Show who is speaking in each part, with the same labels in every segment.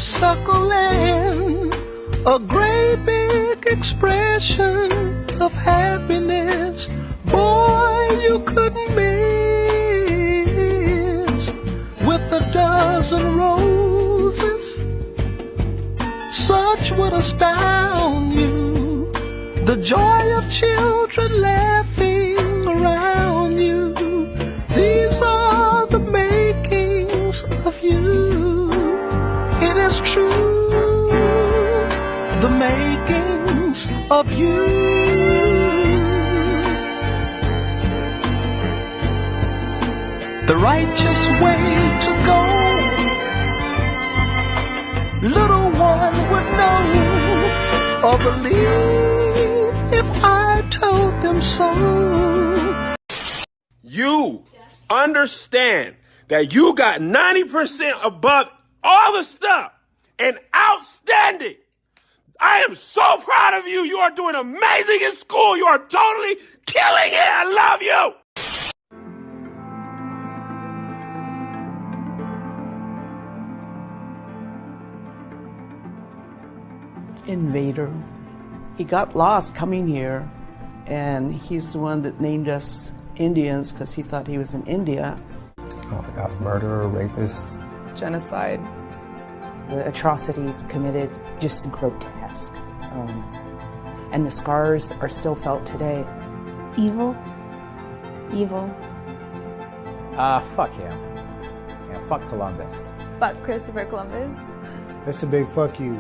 Speaker 1: honeysuckle-land, a great big expression of happiness. Boy, you couldn't miss with a dozen roses. Such would astound you, the joy of children laughing around you. These are the makings of you. It is true, the makings of you. The righteous way to go, little one would know or believe if I told them so.
Speaker 2: You understand that you got 90% above all the stuff and outstanding. I am so proud of you. You are doing amazing in school. You are totally killing it. I love you.
Speaker 3: Invader. He got lost coming here, and he's the one that named us Indians because he thought he was in India.
Speaker 4: Oh my God, murderer, rapist.
Speaker 5: Genocide.
Speaker 6: The atrocities committed, just grotesque. And the scars are still felt today.
Speaker 7: Evil. Evil.
Speaker 8: Fuck him. Yeah, fuck Columbus.
Speaker 5: Fuck Christopher Columbus.
Speaker 9: That's a big fuck you.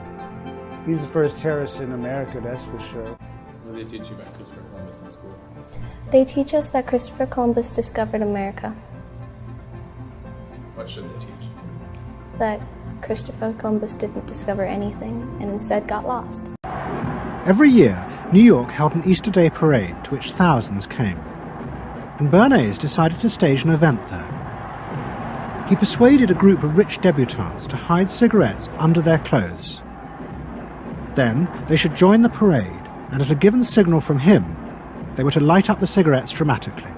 Speaker 9: He's the first terrorist in America, that's for sure.
Speaker 10: What do they teach you about Christopher Columbus in school?
Speaker 7: They teach us that Christopher Columbus discovered America.
Speaker 10: What should they teach?
Speaker 7: That Christopher Columbus didn't discover anything and instead got lost.
Speaker 11: Every year, New York held an Easter Day parade to which thousands came. And Bernays decided to stage an event there. He persuaded a group of rich debutantes to hide cigarettes under their clothes. Then they should join the parade, and at a given signal from him, they were to light up the cigarettes dramatically.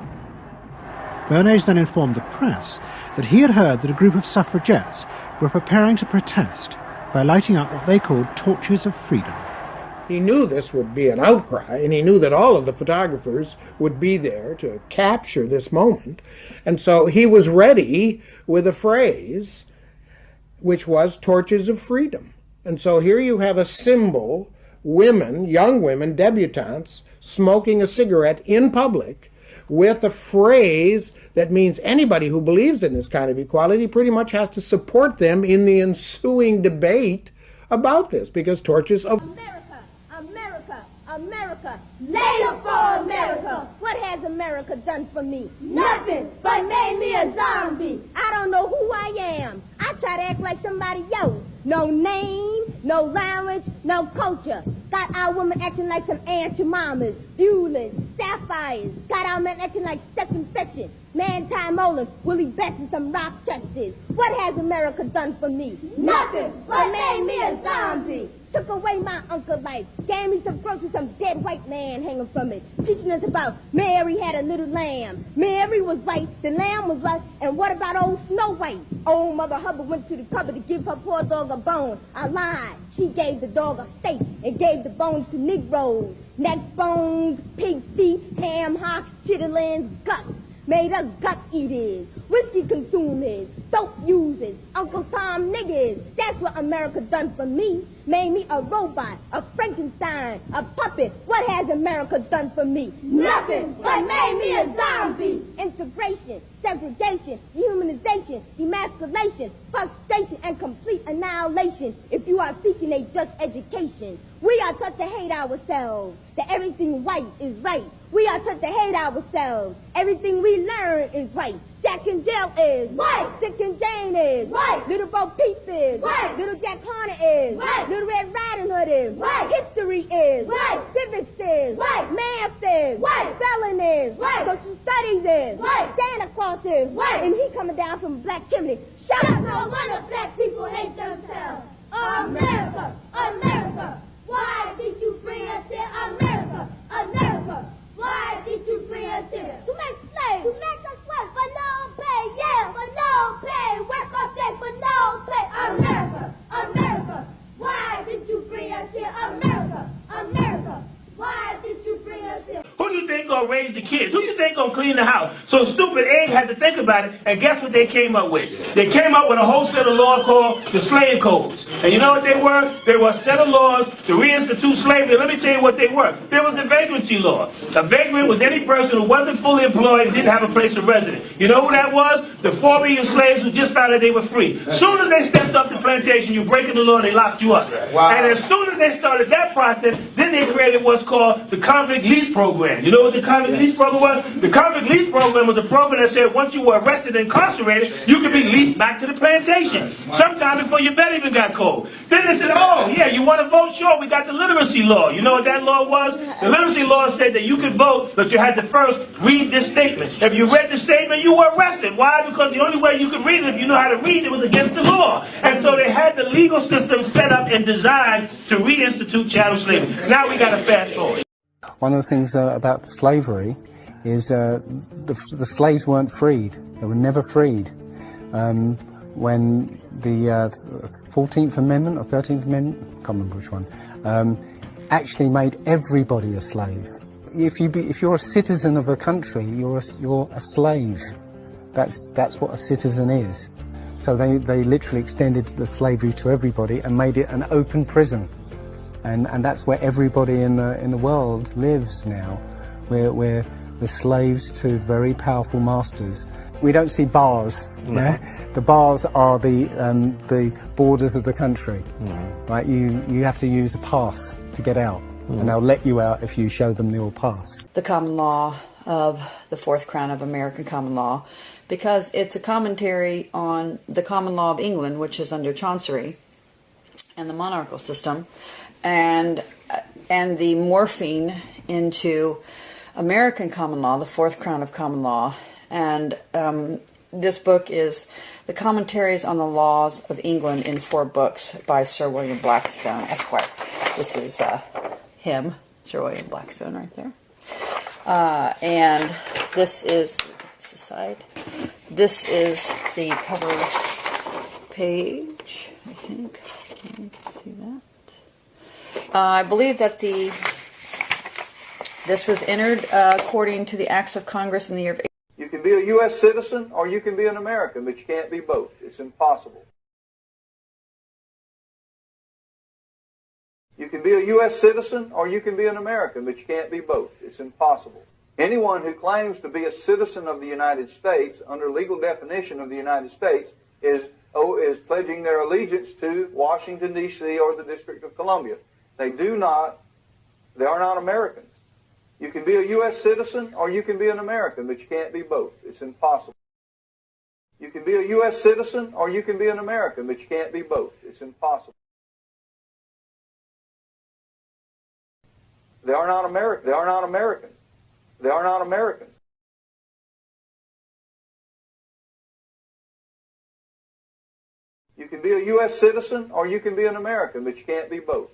Speaker 11: Bernays then informed the press that he had heard that a group of suffragettes were preparing to protest by lighting up what they called torches of freedom.
Speaker 12: He knew this would be an outcry, and he knew that all of the photographers would be there to capture this moment. And so he was ready with a phrase, which was torches of freedom. And so here you have a symbol, women, young women, debutantes, smoking a cigarette in public with a phrase that means anybody who believes in this kind of equality pretty much has to support them in the ensuing debate about this, because torches of...
Speaker 13: America, later for America. What has America done for me? Nothing, but made me a zombie. I don't know who I am. I try to act like somebody else. No name, no language, no culture. Got our women acting like some Aunt Jemimas, Buelers, Sapphires. Got our men acting like sex infection, Manti Molars, Willie Best, and some Rochesters. What has America done for me? Nothing, but made me a zombie. Took away my uncle life, gave me some groceries, some dead white man hanging from it, teaching us about Mary had a little lamb. Mary was white, the lamb was white, and what about old Snow White? Old Mother Hubbard went to the cupboard to give her poor dog a bone. I lied. She gave the dog a steak and gave the bones to Negroes. Neck bones, pig feet, ham hocks, chitterlings, guts. Made us gut eaters, whiskey consumers, dope users, Uncle Tom niggas. That's what America done for me. Made me a robot, a Frankenstein, a puppet. What has America done for me? Nothing, but made me a zombie. Integration, segregation, dehumanization, emasculation, frustration, and complete annihilation. If you are seeking a just education, we are taught to hate ourselves, that everything white is right. We are taught to hate ourselves. Everything we learn is right. Jack and Jill is white. Dick and Jane is white. Little Bo Peep is white. Little Jack Horner is white. Little Red Riding Hood is white. History is white. Civics is white. Math is white. Spelling is white. Social studies is white. Santa Claus is white. And he coming down from a black chimney. Shut up! No wonder black people hate themselves. America, America. Why did you bring us here? America, America. Why did you bring us here? To make slaves. To make us work for no pay. Yeah, for no pay. Work all day for no pay. America, America.
Speaker 2: clean the house. So stupid Abe had to think about it, and guess what they came up with? They came up with a whole set of laws called the slave codes. And you know what they were? They were a set of laws to reinstitute slavery. Let me tell you what they were. There was the vagrancy law. A vagrant was any person who wasn't fully employed and didn't have a place of residence. You know who that was? The 4 million slaves who just found out they were free. As soon as they stepped up the plantation, you breaking the law, they locked you up. Wow. And as soon as they started that process, then they created what's called the convict lease program. You know what the convict lease program was? The convict lease program was a program that said once you were arrested and incarcerated, you could be leased back to the plantation. Sometime before your bed even got cold. Then they said, oh yeah, you want to vote? Sure, we got the literacy law. You know what that law was? The literacy law said that you could vote, but you had to first read this statement. If you read the statement, you were arrested. Why? Because the only way you could read it, if you know how to read it, was against the law. And so they had the legal system set up and designed to reinstitute chattel slavery. Now we got to fast forward.
Speaker 14: One of the things about slavery is the slaves weren't freed. They were never freed. When the 14th Amendment or 13th Amendment, I can't remember which one, actually made everybody a slave. If you're a citizen of a country, you're a slave. That's what a citizen is. So they literally extended the slavery to everybody and made it an open prison. And that's where everybody in the world lives now. We're the slaves to very powerful masters. We don't see bars. No. Yeah? The bars are the borders of the country. Right? You have to use a pass to get out, and they'll let you out if you show them your pass.
Speaker 15: The common law of the Fourth Crown of American Common Law, because it's a commentary on the common law of England, which is under Chancery and the monarchical system, and the morphing into American common law, the Fourth Crown of Common Law. And this book is the commentaries on the laws of England in 4 books by Sir William Blackstone, Esquire. This is him, Sir William Blackstone, right there. And this is this aside. This is the cover page, I think. You can see that. I believe that this was entered according to the Acts of Congress in the year of...
Speaker 16: You can be a U.S. citizen or you can be an American, but you can't be both. It's impossible. You can be a U.S. citizen or you can be an American, but you can't be both. It's impossible. Anyone who claims to be a citizen of the United States, under legal definition of the United States, is pledging their allegiance to Washington, D.C. or the District of Columbia. They are not Americans. You can be a U.S. citizen or you can be an American, but you can't be both. It's impossible. You can be a U.S. citizen or you can be an American, but you can't be both. It's impossible. They are not American. They are not Americans. They are not Americans. You can be a U.S. citizen or you can be an American, but you can't be both.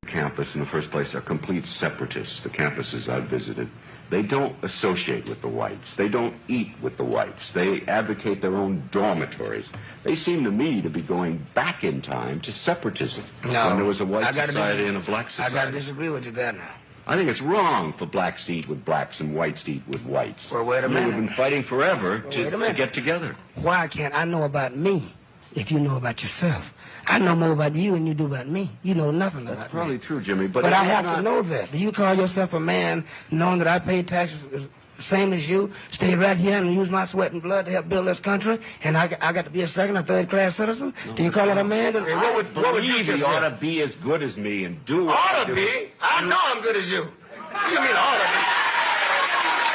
Speaker 17: Campus, in the first place, are complete separatists. The campuses I've visited, they don't associate with the whites. They don't eat with the whites. They advocate their own dormitories. They seem to me to be going back in time to separatism.
Speaker 18: No,
Speaker 17: when there was a white society and a black society.
Speaker 18: I got to disagree with you there now.
Speaker 17: I think it's wrong for blacks to eat with blacks and whites to eat with whites.
Speaker 18: Well, wait a minute.
Speaker 17: We've been fighting forever to get together.
Speaker 18: Why can't I know about me if you know about yourself? I know more about you than you do about me. You know nothing about me.
Speaker 17: That's probably true, Jimmy, but
Speaker 18: I have to know this. Do you call yourself a man knowing that I pay taxes the same as you, stay right here and use my sweat and blood to help build this country, and I got to be a second or third class citizen? No, do you call it a man?
Speaker 17: I would believe you ought to be as good as me and do what
Speaker 18: ought to be? I know I'm good as you. You mean ought to be?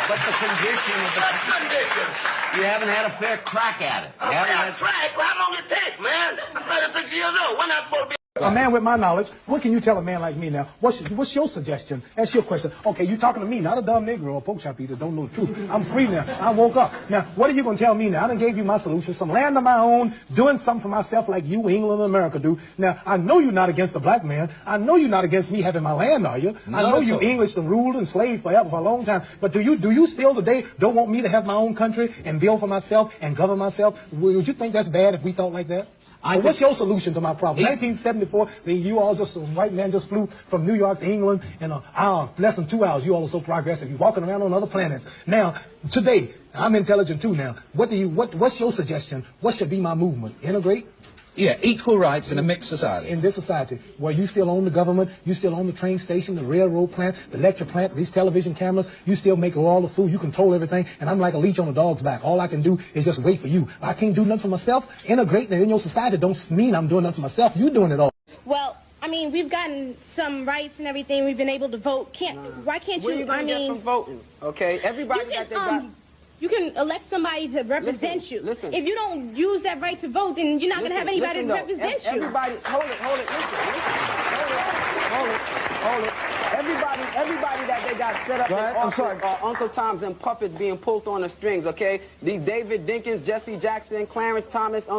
Speaker 17: But the condition of the condition. You haven't had a fair crack at it.
Speaker 18: A fair crack? Well, how long it take, man? I'm 36 years old. When I'm supposed to be...
Speaker 19: A man with my knowledge, what can you tell a man like me now? What's your suggestion? That's your question. Okay, you talking to me, not a dumb Negro or pork chop eater, don't know the truth. I'm free now. I woke up. Now, what are you going to tell me now? I done gave you my solution, some land of my own, doing something for myself like you, England, and America do. Now, I know you're not against the black man. I know you're not against me having my land, are you? I know you English and ruled and slaved forever for a long time. But do you still today don't want me to have my own country and build for myself and govern myself? Would you think that's bad if we thought like that? What's your solution to my problem? 1974, you all just, white man just flew from New York to England in an hour, less than 2 hours. You all are so progressive. You're walking around on other planets. Now, today, I'm intelligent too now. What's your suggestion? What should be my movement? Integrate?
Speaker 20: Yeah, equal rights in a mixed society.
Speaker 19: In this society, where you still own the government, you still own the train station, the railroad plant, the lecture plant, these television cameras, you still make all the food, you control everything, and I'm like a leech on a dog's back. All I can do is just wait for you. I can't do nothing for myself. Integrating in your society don't mean I'm doing nothing for myself. You're doing it all.
Speaker 13: Well, I mean, we've gotten some rights and everything. We've been able to vote. Why can't you?
Speaker 21: What are you going to get from voting? Okay, everybody got their right.
Speaker 13: You can elect somebody to represent you. Listen. If you don't use that right to vote, then you're not going to have anybody to represent you.
Speaker 21: Everybody, hold it, hold it. Everybody that they got set up in office are Uncle Toms and puppets being pulled on the strings, okay? These David Dinkins, Jesse Jackson, Clarence Thomas,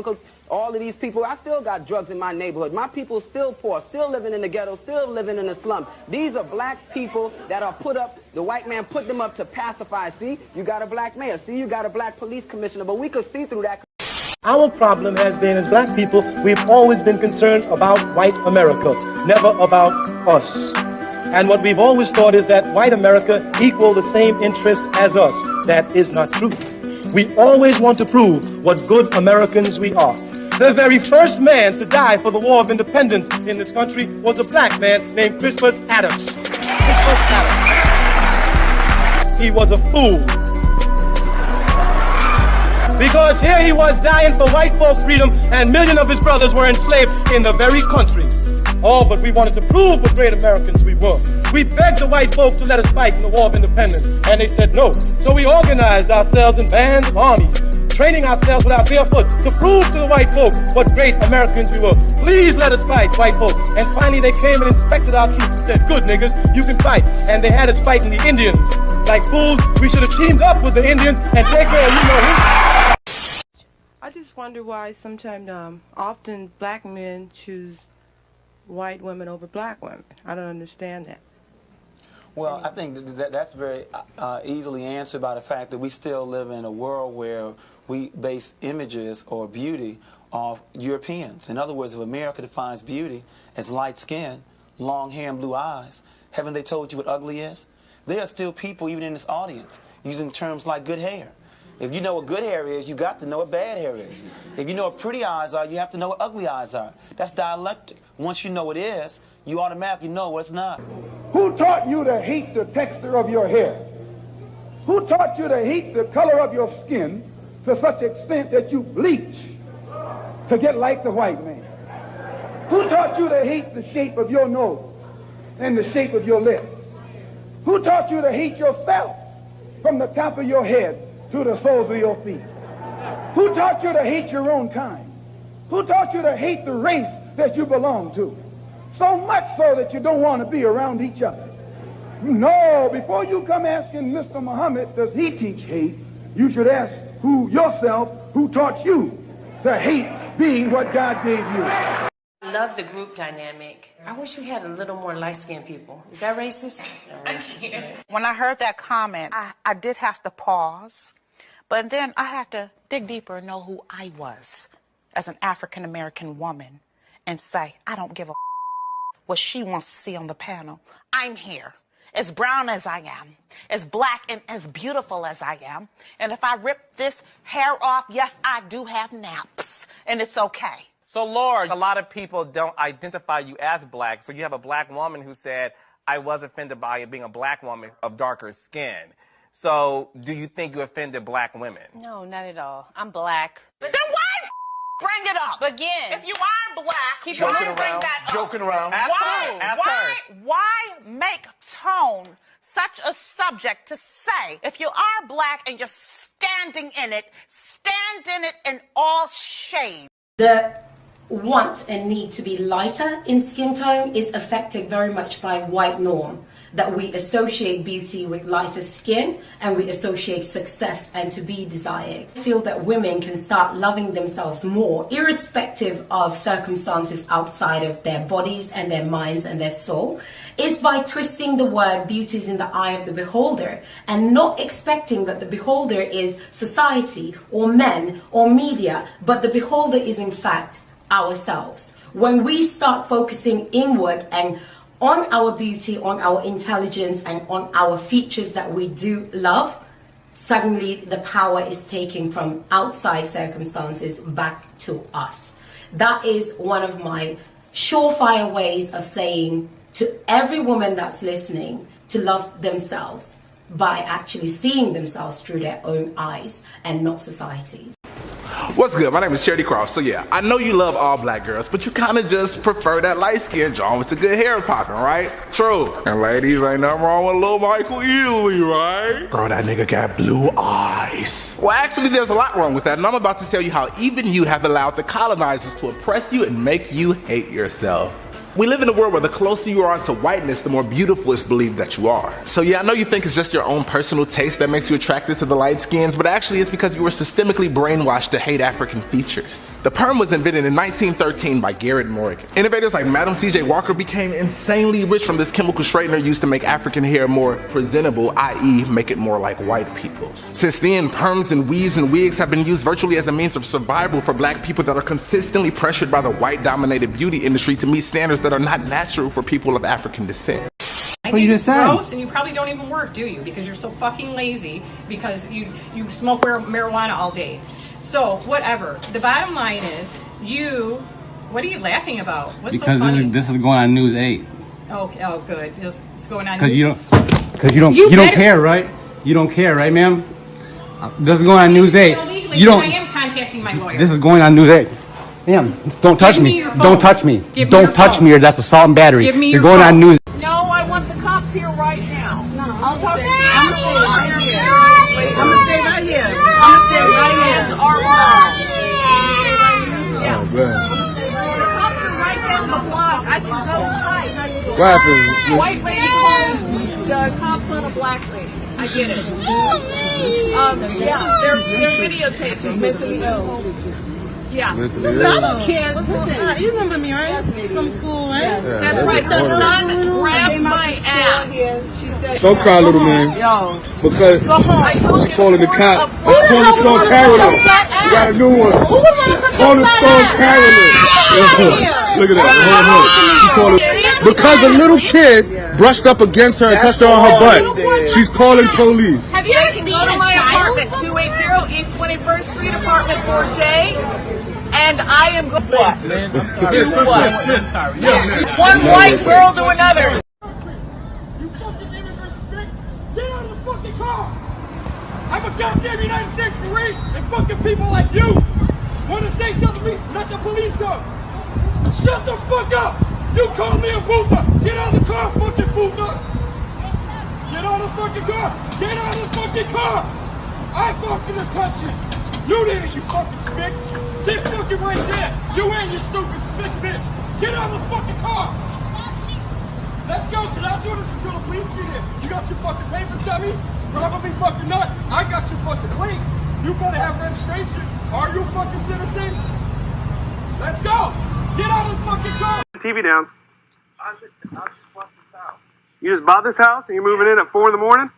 Speaker 21: all of these people, I still got drugs in my neighborhood. My people still poor, still living in the ghetto, still living in the slums. These are black people that are put up, the white man put them up to pacify. See, you got a black mayor. See, you got a black police commissioner, but we could see through that.
Speaker 22: Our problem has been, as black people, we've always been concerned about white America, never about us. And what we've always thought is that white America equal the same interest as us. That is not true. We always want to prove what good Americans we are. The very first man to die for the War of Independence in this country was a black man named Christopher Adams. He was a fool. Because here he was dying for white folk freedom, and millions of his brothers were enslaved in the very country. Oh, but we wanted to prove what great Americans we were. We begged the white folk to let us fight in the War of Independence, and they said no. So we organized ourselves in bands of armies, training ourselves with our bare foot to prove to the white folk what great Americans we were. Please let us fight, white folk. And finally they came and inspected our troops and said, good niggas, you can fight. And they had us fighting the Indians. Like fools, we should have teamed up with the Indians and take care of you know who.
Speaker 23: I just wonder why sometimes, often black men choose white women over black women. I don't understand that.
Speaker 21: Well, I think that's very easily answered by the fact that we still live in a world where we base images or beauty off Europeans. In other words, if America defines beauty as light skin, long hair, and blue eyes, haven't they told you what ugly is? There are still people, even in this audience, using terms like good hair. If you know what good hair is, you got to know what bad hair is. If you know what pretty eyes are, you have to know what ugly eyes are. That's dialectic. Once you know what it is, you automatically know what's not.
Speaker 22: Who taught you to hate the texture of your hair? Who taught you to hate the color of your skin to such extent that you bleach to get like the white man? Who taught you to hate the shape of your nose and the shape of your lips? Who taught you to hate yourself from the top of your head to the soles of your feet? Who taught you to hate your own kind? Who taught you to hate the race that you belong to? So much so that you don't want to be around each other. No, before you come asking Mr. Muhammad, does he teach hate, you should ask yourself who taught you to hate being what God gave you.
Speaker 24: I love the group dynamic. I wish we had a little more light-skinned people. Is that racist?
Speaker 25: When I heard that comment, I did have to pause, but then I had to dig deeper and know who I was as an African-American woman and say, I don't give a what she wants to see on the panel. I'm here, as brown as I am, as black and as beautiful as I am, and if I rip this hair off, yes, I do have naps, and it's okay.
Speaker 26: So, Lord, a lot of people don't identify you as black. So you have a black woman who said, I was offended by it being a black woman of darker skin. So do you think you offended black women?
Speaker 24: No, not at all. I'm black.
Speaker 25: Then why bring it up?
Speaker 24: Again.
Speaker 25: If you are black,
Speaker 24: keep
Speaker 25: why
Speaker 24: joking
Speaker 25: bring
Speaker 24: around,
Speaker 25: that up?
Speaker 26: Joking around.
Speaker 25: Why make tone such a subject to say, if you are black and you're standing in it, stand in it in all shades.
Speaker 27: The want and need to be lighter in skin tone is affected very much by white norm, that we associate beauty with lighter skin and we associate success and to be desired. I feel that women can start loving themselves more, irrespective of circumstances outside of their bodies and their minds and their soul, is by twisting the word beauty is in the eye of the beholder and not expecting that the beholder is society or men or media, but the beholder is in fact ourselves. When we start focusing inward and on our beauty, on our intelligence, and on our features that we do love, suddenly the power is taken from outside circumstances back to us. That is one of my surefire ways of saying to every woman that's listening to love themselves by actually seeing themselves through their own eyes and not society's.
Speaker 1: What's good? My name is Charity Cross. So yeah, I know you love all black girls, but you kind of just prefer that light-skinned John with the good hair popping, right? True. And ladies, ain't nothing wrong with little Michael Ealy, right? Girl, that nigga got blue eyes. Well, actually, there's a lot wrong with that, and I'm about to tell you how even you have allowed the colonizers to oppress you and make you hate yourself. We live in a world where the closer you are to whiteness, the more beautiful it's believed that you are. So yeah, I know you think it's just your own personal taste that makes you attracted to the light skins, but actually it's because you were systemically brainwashed to hate African features. The perm was invented in 1913 by Garrett Morgan. Innovators like Madam C.J. Walker became insanely rich from this chemical straightener used to make African hair more presentable, i.e. make it more like white people's. Since then, perms and weaves and wigs have been used virtually as a means of survival for black people that are consistently pressured by the white-dominated beauty industry to meet standards that are not natural for people of African descent.
Speaker 3: I think it's gross, and you probably don't even work, do you? Because you're so fucking lazy, because you smoke marijuana all day. So, whatever. The bottom line is, what are you laughing about? What's
Speaker 4: because
Speaker 3: so funny?
Speaker 4: This is going on News 8.
Speaker 3: Oh, good. It's going on.
Speaker 4: Because you don't care, right? You don't care, right, ma'am? This is going on News 8. You don't.
Speaker 3: I am contacting my lawyer.
Speaker 4: This is going on News 8. Ma'am, don't touch me. Don't touch me. Don't touch me, or that's assault and battery. You're going on News.
Speaker 5: No, I want the cops here right now. No, I'll talk to you. I'm gonna stay right here. I'm gonna stay right here. I'm gonna stay right here. It's our block.
Speaker 6: Oh, man.
Speaker 5: Cops are right down the block. I can go fight.
Speaker 6: What happened?
Speaker 5: White lady calls the cops on a black lady. I get it. Yeah, they're videotaped. She's mentally ill. Yeah.
Speaker 6: Mentally
Speaker 5: Listen,
Speaker 6: ill.
Speaker 5: I'm a kid. Listen, you remember me, right? From school, right? Yeah. That's right. The son grabbed my ass. She said,
Speaker 6: don't cry, little man.
Speaker 5: Yo.
Speaker 6: Because he's calling the cop. It's Cornerstone Carolyn. You got a new one. Cornerstone Carolyn. Look at that. Because a little kid brushed up against her and touched her on her butt. She's calling police.
Speaker 5: Have you ever seen my apartment? 280 East 21st Street, apartment 4J. And I am going to what? Do what? One white girl to another.
Speaker 22: You fucking immigrant stick! Get out of the fucking car! I'm a goddamn United States Marine, and fucking people like you want to say something to me, let the police come! Shut the fuck up! You call me a booter! Get out of the car, fucking booter! Get out of the fucking car! Get out of the fucking car! I fought for this country! You did it, you fucking spick! Sit fucking right there! You and your stupid spick bitch! Get out of the fucking car! Let's go, cause I'll do this until the police get here. You got your fucking papers, dummy? Probably fucking not. I got your fucking plate. You better have registration. Are you a fucking citizen? Let's go! Get out of the fucking car!
Speaker 8: TV down. I just bought this house. You just bought this house and you're moving in at 4 in the morning?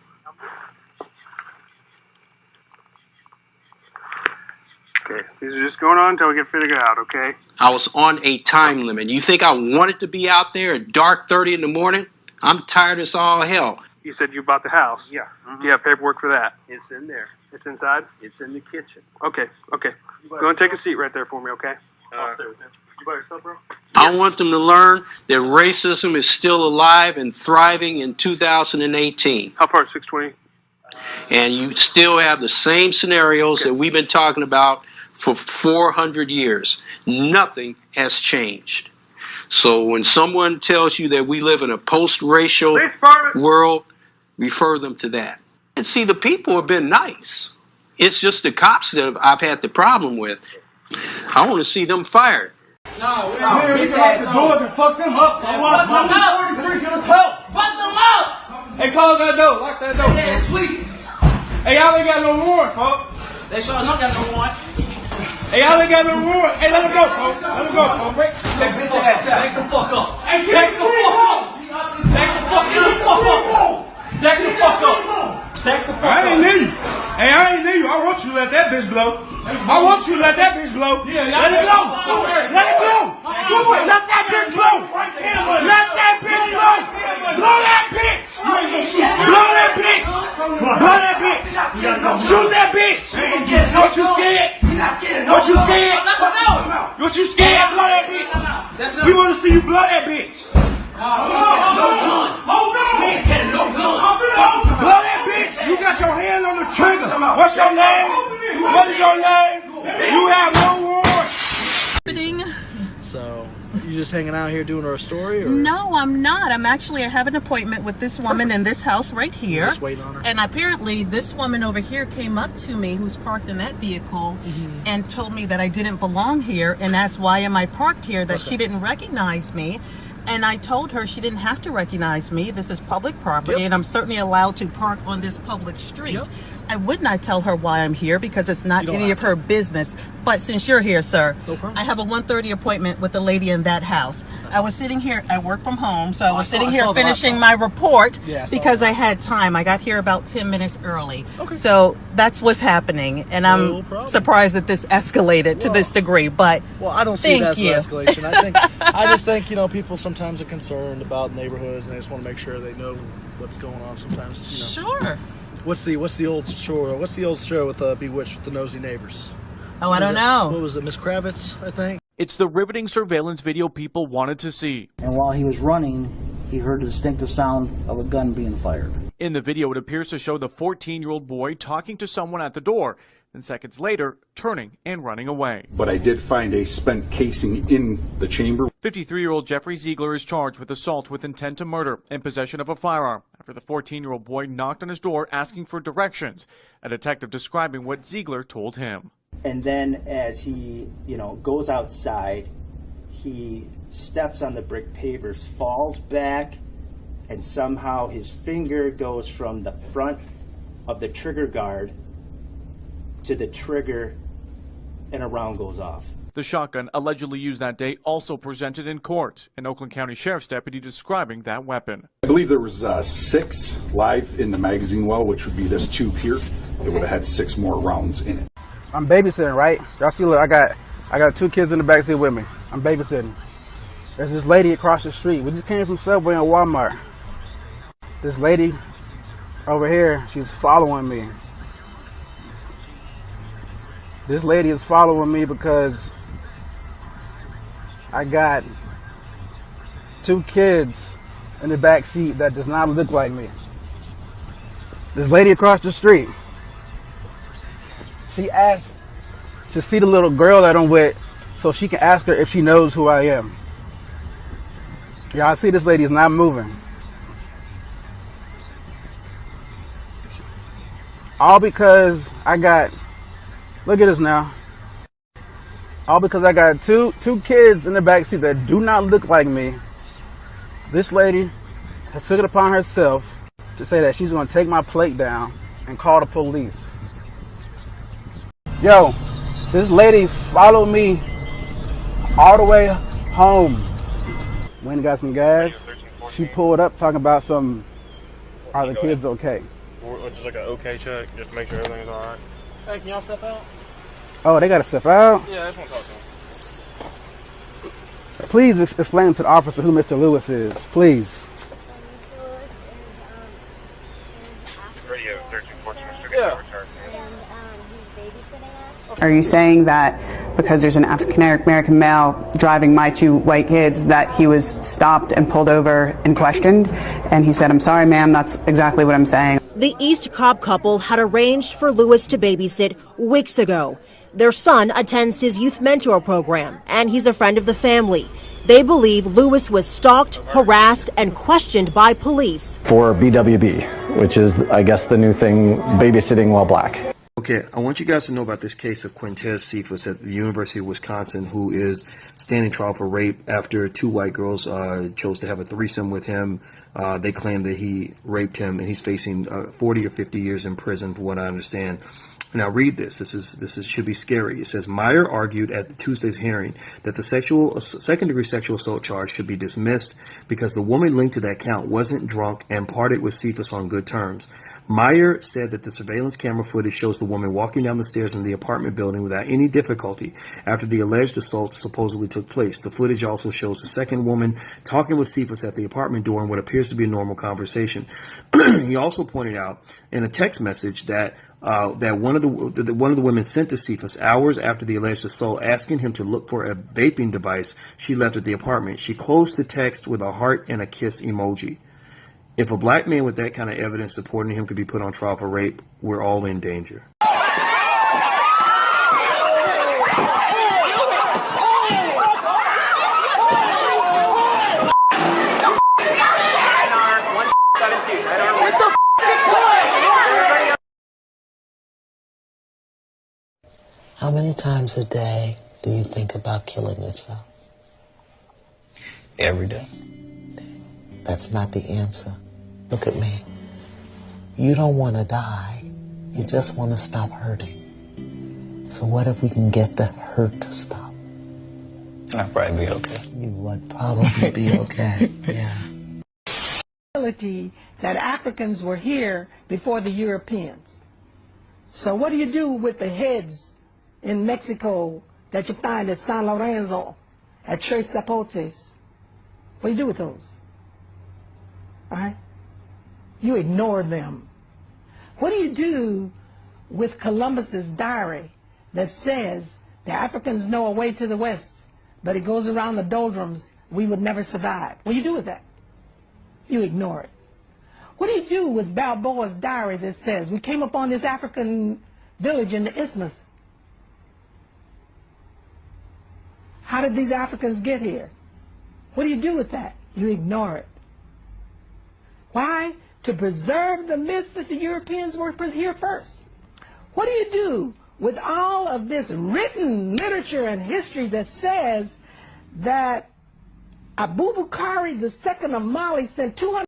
Speaker 8: Okay, these are just going on until we get figured out, okay?
Speaker 9: I was on a time limit. You think I wanted to be out there at dark 30 in the morning? I'm tired as all hell.
Speaker 8: You said you bought the house.
Speaker 9: Yeah.
Speaker 8: Do you have paperwork for that?
Speaker 9: It's in there.
Speaker 8: It's inside?
Speaker 9: It's in the kitchen.
Speaker 8: Okay. Go and take a seat right there for me, okay?
Speaker 9: I'll stay with them.
Speaker 8: You by yourself, bro?
Speaker 9: I want them to learn that racism is still alive and thriving in 2018.
Speaker 8: How far is 620?
Speaker 9: And you still have the same scenarios that we've been talking about for 400 years. Nothing has changed. So when someone tells you that we live in a post-racial world, refer them to that. And see, the people have been nice. It's just the cops that I've had the problem with. I want to see them fired.
Speaker 6: No, we lock the doors and fuck them up. Fuck them up.
Speaker 5: Fuck them up.
Speaker 6: Hey, close that door. Lock that door.
Speaker 5: Yeah, tweet.
Speaker 6: Hey, y'all ain't got no warrant, folks.
Speaker 5: They sure don't got no warrant.
Speaker 6: Hey, y'all ain't got no warrant. Hey, let him go, folks. Let him go, folks.
Speaker 5: Take the fuck up.
Speaker 6: Hey, take the fuck up. Take the fuck up. Take the fuck up. Take the fuck up. I ain't need you. Hey, I ain't need you. I want you to let that bitch blow. I want you to let that bitch blow. Let it blow. Let it blow. Do it. Let that bitch blow. Let that bitch blow. Blow that bitch. Blow that bitch. Blow that bitch. Shoot that bitch. Don't you scared? Don't you scared? Don't you scared? Blow that bitch. We want to see you blow that bitch. Hold on. Blow that bitch. You got your hand on the trigger. What's your name? What is your name? You have no warrant.
Speaker 2: So, you just hanging out here doing our story? Or?
Speaker 5: No, I'm not. I have an appointment with this woman in this house right here.
Speaker 2: Just waiting on her.
Speaker 5: And apparently this woman over here came up to me who's parked in that vehicle and told me that I didn't belong here and asked why am I parked here, that she didn't recognize me. And I told her she didn't have to recognize me. This is public property, and I'm certainly allowed to park on this public street. I would not tell her why I'm here because it's not any of her business. But since you're here, sir, I have a 1:30 appointment with the lady in that house. I was sitting here, I work from home, so I was sitting here finishing my report because I had time. I got here about 10 minutes early. So that's what's happening, and I'm surprised that this escalated to this degree. But
Speaker 2: well, I don't see it as an escalation. I just think, you know, people sometimes are concerned about neighborhoods and they just want to make sure they know what's going on sometimes. You know.
Speaker 5: Sure.
Speaker 2: What's the old show? What's the old show with Bewitched with the nosy neighbors?
Speaker 5: Oh, I don't know.
Speaker 2: What was it, Miss Kravitz? I think.
Speaker 7: It's the riveting surveillance video people wanted to see.
Speaker 10: And while he was running, he heard the distinctive sound of a gun being fired.
Speaker 7: In the video, it appears to show the 14-year-old boy talking to someone at the door, then seconds later, turning and running away.
Speaker 11: But I did find a spent casing in the chamber.
Speaker 7: 53-year-old Jeffrey Ziegler is charged with assault with intent to murder and possession of a firearm after the 14-year-old boy knocked on his door asking for directions, a detective describing what Ziegler told him.
Speaker 12: And then as he, goes outside, he steps on the brick pavers, falls back, and somehow his finger goes from the front of the trigger guard to the trigger, and a round goes off.
Speaker 7: The shotgun allegedly used that day also presented in court, an Oakland County Sheriff's deputy describing that weapon.
Speaker 11: I believe there was 6 live in the magazine well, which would be this tube here. It would have had 6 more rounds in it.
Speaker 14: I'm babysitting, right? Y'all see, look, I got 2 kids in the backseat with me. I'm babysitting. There's this lady across the street. We just came from Subway and Walmart. This lady over here, she's following me. This lady is following me because I got 2 kids in the back seat that does not look like me. This lady across the street, she asked to see the little girl that I'm with so she can ask her if she knows who I am. Y'all see this lady is not moving. All because I got, look at this now. All because I got two kids in the backseat that do not look like me. This lady has took it upon herself to say that she's going to take my plate down and call the police. Yo, this lady followed me all the way home. Went and got some gas. She pulled up talking about some, are the kids okay?
Speaker 15: Just like an okay check, just to make sure everything's all right.
Speaker 2: Hey, can y'all step out?
Speaker 14: Oh, they got to step out?
Speaker 15: Yeah, I just want to talk to him.
Speaker 14: Please explain to the officer who Mr. Lewis is, please.
Speaker 15: Radio 1314, Mr.
Speaker 2: Yeah.
Speaker 28: Are you saying that because there's an African American male driving my 2 white kids that he was stopped and pulled over and questioned? And he said, "I'm sorry, ma'am, that's exactly what I'm saying."
Speaker 29: The East Cobb couple had arranged for Lewis to babysit weeks ago. Their son attends his youth mentor program, and he's a friend of the family. They believe Lewis was stalked, harassed, and questioned by police.
Speaker 30: For BWB, which is, I guess, the new thing, babysitting while black.
Speaker 31: Okay, I want you guys to know about this case of Quintez Cephas at the University of Wisconsin, who is standing trial for rape after 2 white girls chose to have a threesome with him. They claim that he raped him, and he's facing 40 or 50 years in prison, for what I understand. Now read this. This should be scary. It says Meyer argued at Tuesday's hearing that the second-degree sexual assault charge should be dismissed because the woman linked to that count wasn't drunk and parted with Cephas on good terms. Meyer said that the surveillance camera footage shows the woman walking down the stairs in the apartment building without any difficulty after the alleged assault supposedly took place. The footage also shows the second woman talking with Cephas at the apartment door in what appears to be a normal conversation. He also pointed out in a text message that one of the women sent to Cephas hours after the alleged assault, asking him to look for a vaping device she left at the apartment. She closed the text with a heart and a kiss emoji. If a black man with that kind of evidence supporting him could be put on trial for rape, we're all in danger.
Speaker 13: How many times a day do you think about killing yourself?
Speaker 16: Every day.
Speaker 13: That's not the answer. Look at me. You don't want to die. You just want to stop hurting. So what if we can get the hurt to stop?
Speaker 16: I'd probably be okay.
Speaker 13: You would probably be okay, yeah.
Speaker 17: That Africans were here before the Europeans. So what do you do with the heads in Mexico that you find at San Lorenzo, at Tres Zapotes? What do you do with those? All right? You ignore them. What do you do with Columbus's diary that says the Africans know a way to the west, but it goes around the doldrums, we would never survive? What do you do with that? You ignore it. What do you do with Balboa's diary that says we came upon this African village in the Isthmus? How did these Africans get here? What do you do with that? You ignore it. Why? To preserve the myth that the Europeans were here first. What do you do with all of this written literature and history that says that Abubakar II of Mali sent 200...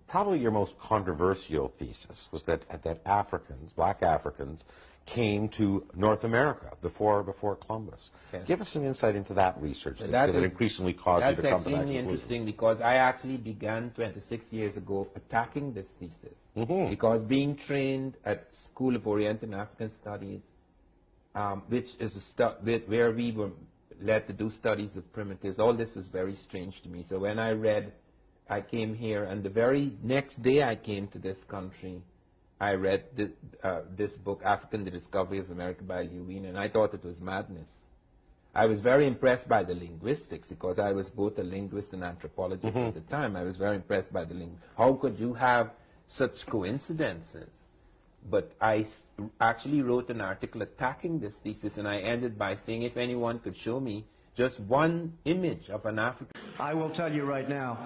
Speaker 18: Probably your most controversial thesis was that Africans, black Africans, came to North America before Columbus. Okay. Give us some insight into that research that increasingly caused you to come to that conclusion.
Speaker 19: That's extremely interesting because I actually began 26 years ago attacking this thesis. Because being trained at School of Orient and African Studies, which is where we were led to do studies of primitives, all this was very strange to me. So when I came here, and the very next day I came to this country, I read this book, African, The Discovery of America by Lewin, and I thought it was madness. I was very impressed by the linguistics because I was both a linguist and anthropologist at the time. I was very impressed by the how could you have such coincidences? But I actually wrote an article attacking this thesis, and I ended by saying if anyone could show me just one image of an African.
Speaker 20: I will tell you right now,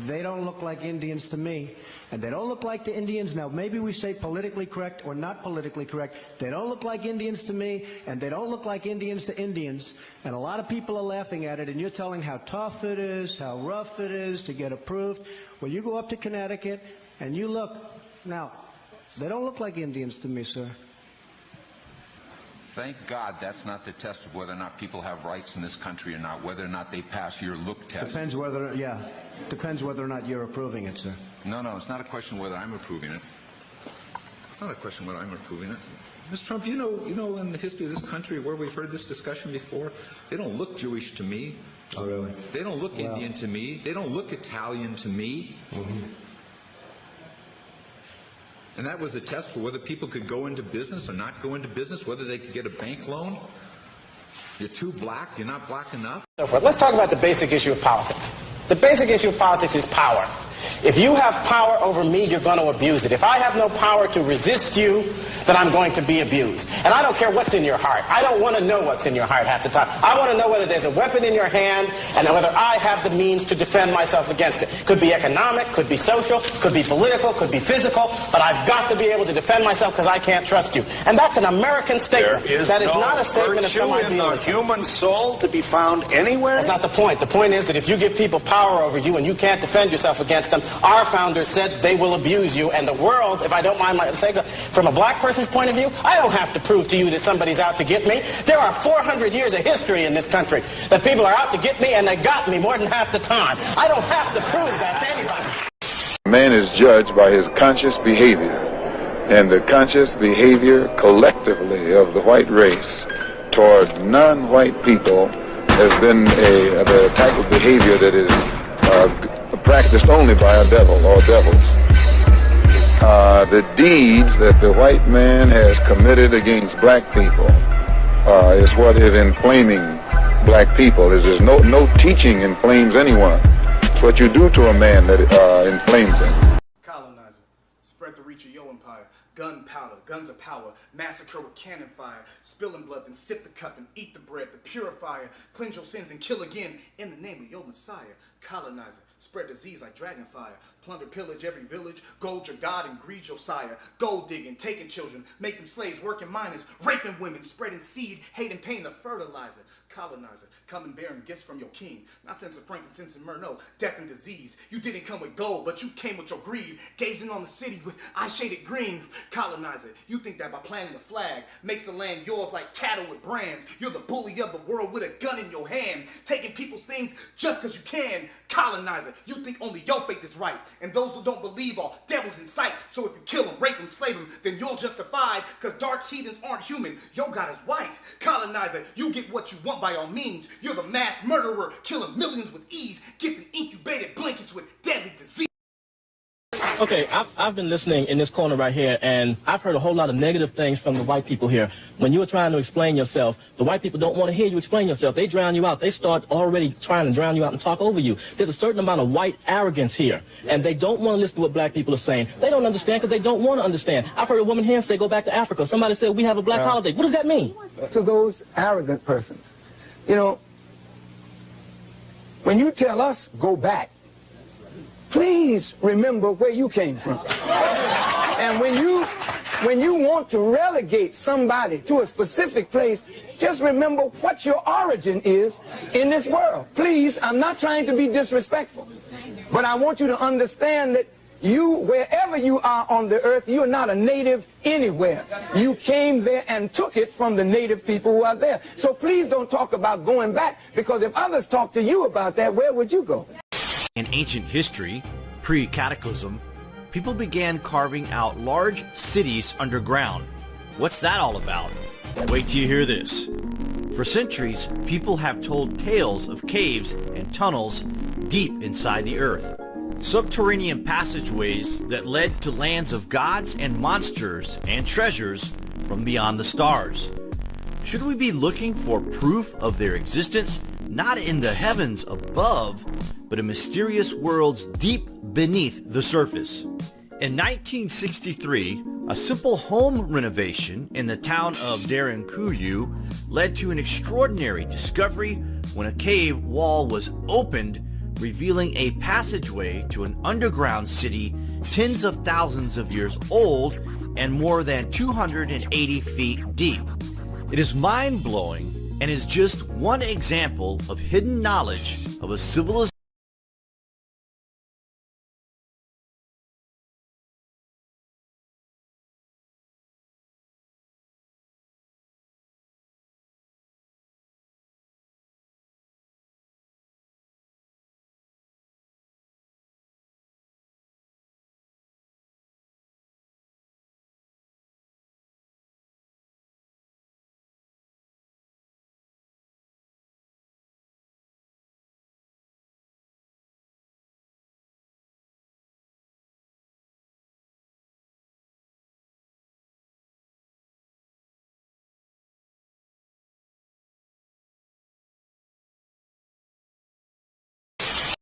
Speaker 20: they don't look like Indians to me, and they don't look like the Indians. Now, maybe we say politically correct or not politically correct. They don't look like Indians to me, and they don't look like Indians to Indians. And a lot of people are laughing at it, and you're telling how tough it is, how rough it is to get approved. Well, you go up to Connecticut, and you look. Now, they don't look like Indians to me, sir.
Speaker 21: Thank God that's not the test of whether or not people have rights in this country or not, whether or not they pass your look test.
Speaker 20: Depends whether or not you're approving it, sir.
Speaker 21: No, it's not a question whether I'm approving it. It's not a question whether I'm approving it. Mr. Trump, you know in the history of this country where we've heard this discussion before, they don't look Jewish to me.
Speaker 20: Oh, really?
Speaker 21: They don't look Indian to me. They don't look Italian to me. And that was a test for whether people could go into business or not go into business, whether they could get a bank loan. You're too black, you're not black enough.
Speaker 23: Let's talk about the basic issue of politics. The basic issue of politics is power. If you have power over me, you're going to abuse it. If I have no power to resist you, then I'm going to be abused. And I don't care what's in your heart. I don't want to know what's in your heart half the time. I want to know whether there's a weapon in your hand and whether I have the means to defend myself against it. Could be economic, could be social, could be political, could be physical, but I've got to be able to defend myself because I can't trust you. And that's an American statement. That is not a statement of some idealism.
Speaker 21: There is no human soul to be found anywhere?
Speaker 23: That's not the point. The point is that if you give people power over you and you can't defend yourself against them, Our founders said they will abuse you, and the world, if I don't mind my saying so, from a black person's point of view, I don't have to prove to you that somebody's out to get me. There are 400 years of history in this country that people are out to get me, and they got me more than half the time. I don't have to prove that to anybody.
Speaker 1: Man is judged by his conscious behavior, and the conscious behavior collectively of the white race toward non-white people has been the type of behavior that is practiced only by a devil or devils. The deeds that the white man has committed against black people is what is inflaming black people. There's no teaching inflames anyone. It's what you do to a man that inflames him.
Speaker 3: Colonizer, spread the reach of your empire. Gunpowder, guns of power, massacre with cannon fire, spilling blood, then sip the cup and eat the bread, the purifier, cleanse your sins and kill again in the name of your Messiah. Colonizer, spread disease like dragon fire, plunder, pillage every village, gold your God and greed your sire, gold digging, taking children, make them slaves, working miners, raping women, spreading seed, hate and pain, the fertilizer. Colonizer, come and bearing gifts from your king, not sense of frankincense and myrrh, no, death and disease. You didn't come with gold, but you came with your greed, gazing on the city with eyes shaded green. Colonizer, you think that by planting a flag makes the land yours like cattle with brands. You're the bully of the world with a gun in your hand, taking people's things just because you can. Colonizer, you think only your faith is right, and those who don't believe are devils in sight. So if you kill them, rape them, slave them, then you're justified, because dark heathens aren't human. Your God is white. Colonizer, you get what you want by all means. You're the mass murderer, killing millions with ease, gifting incubated blankets with deadly disease.
Speaker 23: Okay, I've been listening in this corner right here, and I've heard a whole lot of negative things from the white people here. When you were trying to explain yourself, the white people don't want to hear you explain yourself. They drown you out. They start already trying to drown you out and talk over you. There's a certain amount of white arrogance here, and they don't want to listen to what black people are saying. They don't understand because they don't want to understand. I've heard a woman here say, go back to Africa. Somebody said, we have a black holiday. What does that mean?
Speaker 4: To those arrogant persons, you know, when you tell us, go back, please remember where you came from. And when you want to relegate somebody to a specific place, just remember what your origin is in this world. Please, I'm not trying to be disrespectful, but I want you to understand that you, wherever you are on the earth, you're not a native anywhere. You came there and took it from the native people who are there. So please don't talk about going back, because if others talk to you about that, where would you go?
Speaker 6: In ancient history, pre-cataclysm, people began carving out large cities underground. What's that all about? Wait till you hear this. For centuries, people have told tales of caves and tunnels deep inside the earth. Subterranean passageways that led to lands of gods and monsters and treasures from beyond the stars. Should we be looking for proof of their existence, not in the heavens above, but in mysterious worlds deep beneath the surface? In 1963, a simple home renovation in the town of Derinkuyu led to an extraordinary discovery when a cave wall was opened, revealing a passageway to an underground city tens of thousands of years old and more than 280 feet deep. It is mind-blowing and is just one example of hidden knowledge of a civilization.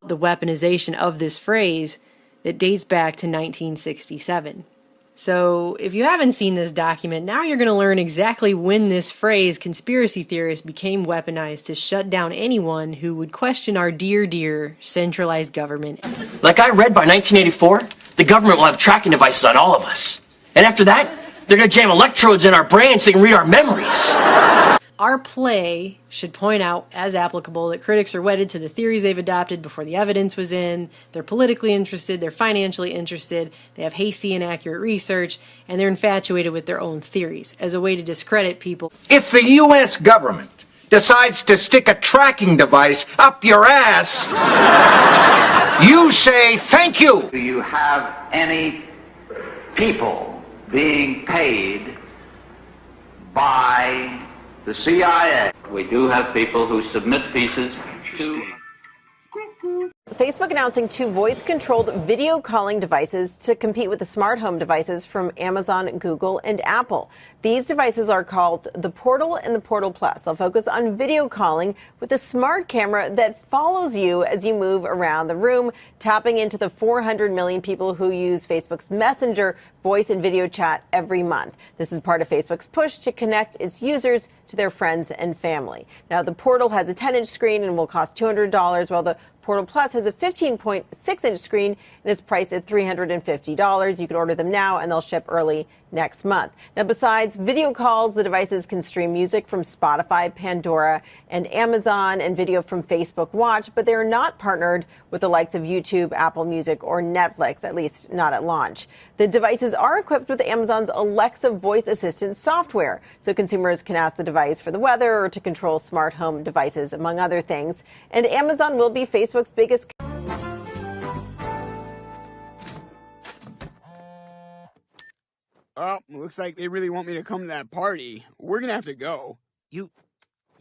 Speaker 8: The weaponization of this phrase that dates back to 1967. So if you haven't seen this document, now you're going to learn exactly when this phrase, conspiracy theorist, became weaponized to shut down anyone who would question our dear centralized government.
Speaker 9: Like I read, by 1984, the government will have tracking devices on all of us. And after that, they're going to jam electrodes in our brains so they can read our memories.
Speaker 8: Our play should point out, as applicable, that critics are wedded to the theories they've adopted before the evidence was in. They're politically interested, they're financially interested, they have hasty, inaccurate research, and they're infatuated with their own theories as a way to discredit people.
Speaker 5: If the U.S. government decides to stick a tracking device up your ass, you say thank you.
Speaker 7: Do you have any people being paid by the CIA? We do have people who submit pieces to...
Speaker 10: Facebook announcing 2 voice-controlled video calling devices to compete with the smart home devices from Amazon, Google, and Apple. These devices are called the Portal and the Portal Plus. They'll focus on video calling with a smart camera that follows you as you move around the room, tapping into the 400 million people who use Facebook's Messenger voice and video chat every month. This is part of Facebook's push to connect its users to their friends and family. Now, the Portal has a 10-inch screen and will cost $200, while the Portal Plus has a 15.6-inch screen and is priced at $350. You can order them now and they'll ship early next month. Now, besides video calls, the devices can stream music from Spotify, Pandora, and Amazon, and video from Facebook Watch, but they're not partnered with the likes of YouTube, Apple Music, or Netflix, at least not at launch. The devices are equipped with Amazon's Alexa voice assistant software, so consumers can ask the device for the weather or to control smart home devices, among other things. And Amazon will be Facebook's biggest...
Speaker 11: Oh, looks like they really want me to come to that party. We're gonna have to go.
Speaker 12: You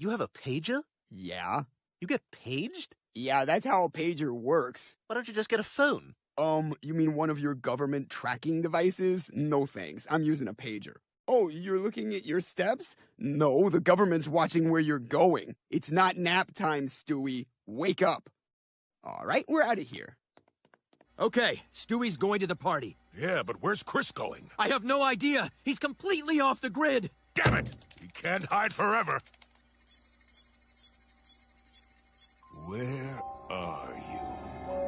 Speaker 12: have a pager?
Speaker 11: Yeah.
Speaker 12: You get paged?
Speaker 11: Yeah, that's how a pager works.
Speaker 12: Why don't you just get a phone?
Speaker 11: You mean one of your government tracking devices? No thanks, I'm using a pager. Oh, you're looking at your steps? No, the government's watching where you're going. It's not nap time, Stewie. Wake up. All right, we're out of here.
Speaker 6: Okay, Stewie's going to the party.
Speaker 14: Yeah, but where's Chris going?
Speaker 6: I have no idea. He's completely off the grid.
Speaker 14: Damn it! He can't hide forever. Where are you?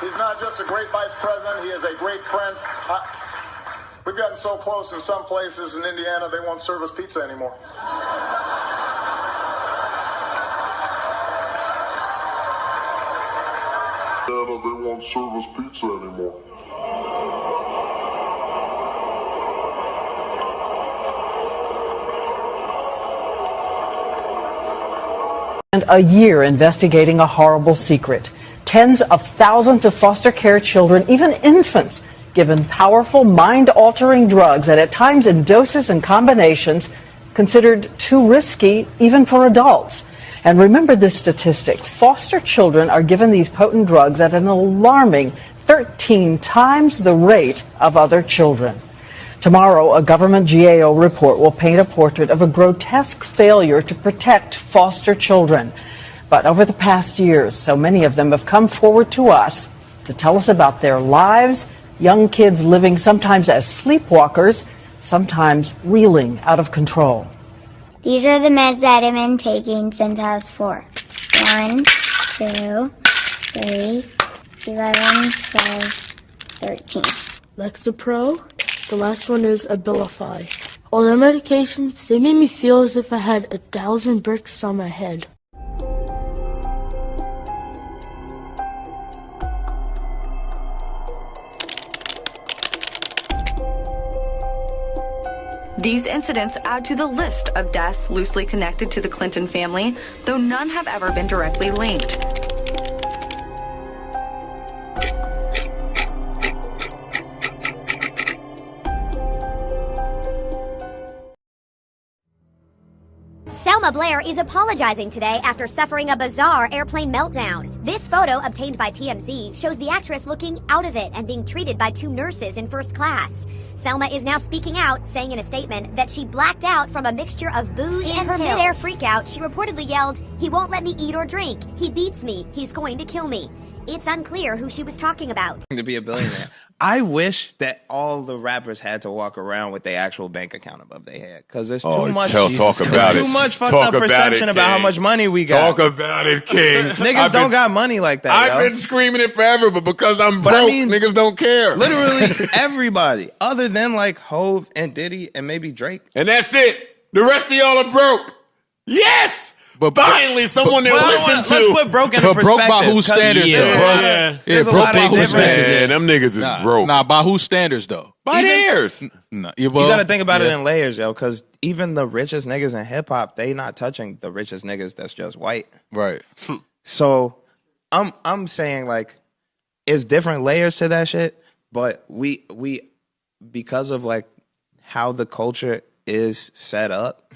Speaker 22: He's not just a great vice president, he is a great friend. We've gotten so close in some places in Indiana, they won't serve us pizza anymore.
Speaker 24: They won't serve us pizza anymore.
Speaker 25: And a year investigating a horrible secret. Tens of thousands of foster care children, even infants, given powerful mind-altering drugs and at times in doses and combinations considered too risky even for adults. And remember this statistic, foster children are given these potent drugs at an alarming 13 times the rate of other children. Tomorrow, a government GAO report will paint a portrait of a grotesque failure to protect foster children. But over the past years, so many of them have come forward to us to tell us about their lives, young kids living sometimes as sleepwalkers, sometimes reeling out of control.
Speaker 26: These are the meds that I've been taking since I was 4. 1, 2, 3, 11, 12, 13.
Speaker 27: Lexapro. The last one is Abilify. All the medications, they made me feel as if I had 1,000 bricks on my head. These incidents add to the list of deaths loosely connected to the Clinton family, though none have ever been directly linked.
Speaker 32: Selma Blair is apologizing today after suffering a bizarre airplane meltdown. This photo, obtained by TMZ, shows the actress looking out of it and being treated by 2 nurses in first class. Selma is now speaking out, saying in a statement that she blacked out from a mixture of booze and her mid-air freakout. She reportedly yelled, "He won't let me eat or drink. He beats me. He's going to kill me." It's unclear who she was talking about.
Speaker 33: To be a billionaire. I wish that all the rappers had to walk around with their actual bank account above their head, because there's too much.
Speaker 14: Talk about it.
Speaker 33: Too much fucked up perception about how much money we got.
Speaker 14: Talk about it, King.
Speaker 33: Niggas don't got money like that.
Speaker 14: I've been screaming it forever, but because I'm broke, niggas don't care.
Speaker 33: Literally everybody, other than like Hove and Diddy and maybe Drake,
Speaker 14: and that's it. The rest of y'all are broke. Yes. But finally, someone that listened to.
Speaker 33: Let's put broke in perspective.
Speaker 2: Broke by whose standards, though?
Speaker 33: Yeah,
Speaker 2: broke by whose standards?
Speaker 14: Man, them niggas is broke.
Speaker 2: Nah, by whose standards, though?
Speaker 14: By theirs.
Speaker 2: Nah,
Speaker 33: you gotta think about it in layers, yo, because even the richest niggas in hip hop, they not touching the richest niggas that's just white.
Speaker 2: Right.
Speaker 33: So I'm saying, like, it's different layers to that shit, but we because of like how the culture is set up.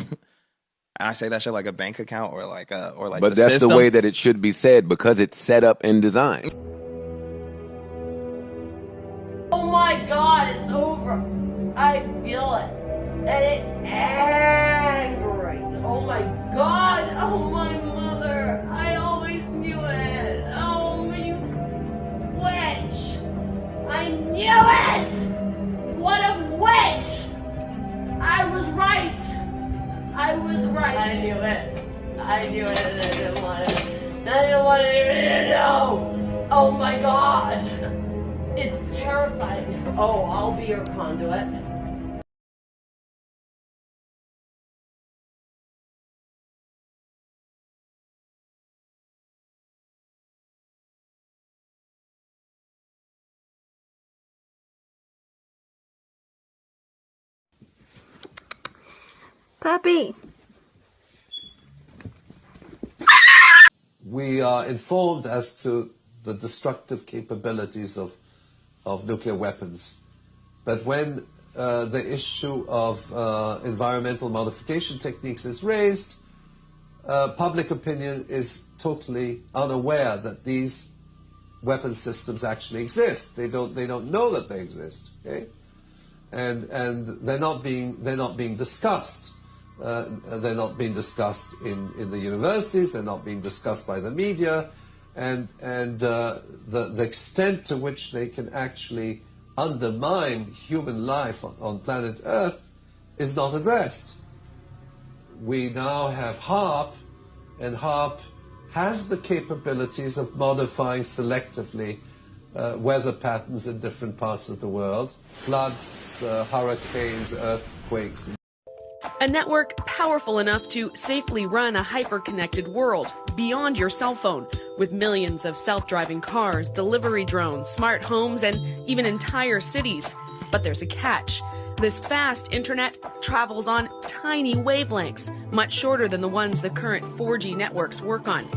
Speaker 33: I say that shit like a bank account or like
Speaker 13: But that's
Speaker 33: system.
Speaker 13: the way that it should be said because it's set up and designed.
Speaker 15: Oh my God, it's over. I feel it. And it's angry. Oh my God. Oh my mother. I always knew it. Oh, you witch. I knew it. What a witch. I was right. I was right. I knew it. I knew it and I didn't want it. I didn't want anyone to know. Oh my God. It's terrifying. Oh, I'll be your conduit.
Speaker 16: Papi.
Speaker 17: We are informed as to the destructive capabilities of nuclear weapons. But when the issue of environmental modification techniques is raised, public opinion is totally unaware that these weapon systems actually exist. They don't know that they exist. Okay, and they're not being discussed. They're not being discussed in the universities. They're not being discussed by the media, and the extent to which they can actually undermine human life on planet Earth is not addressed. We now have HAARP, and HAARP has the capabilities of modifying selectively weather patterns in different parts of the world, floods, hurricanes, earthquakes.
Speaker 18: A network powerful enough to safely run a hyper-connected world beyond your cell phone, with millions of self-driving cars, delivery drones, smart homes, and even entire cities. But there's a catch. This fast internet travels on tiny wavelengths, much shorter than the ones the current 4G networks work on.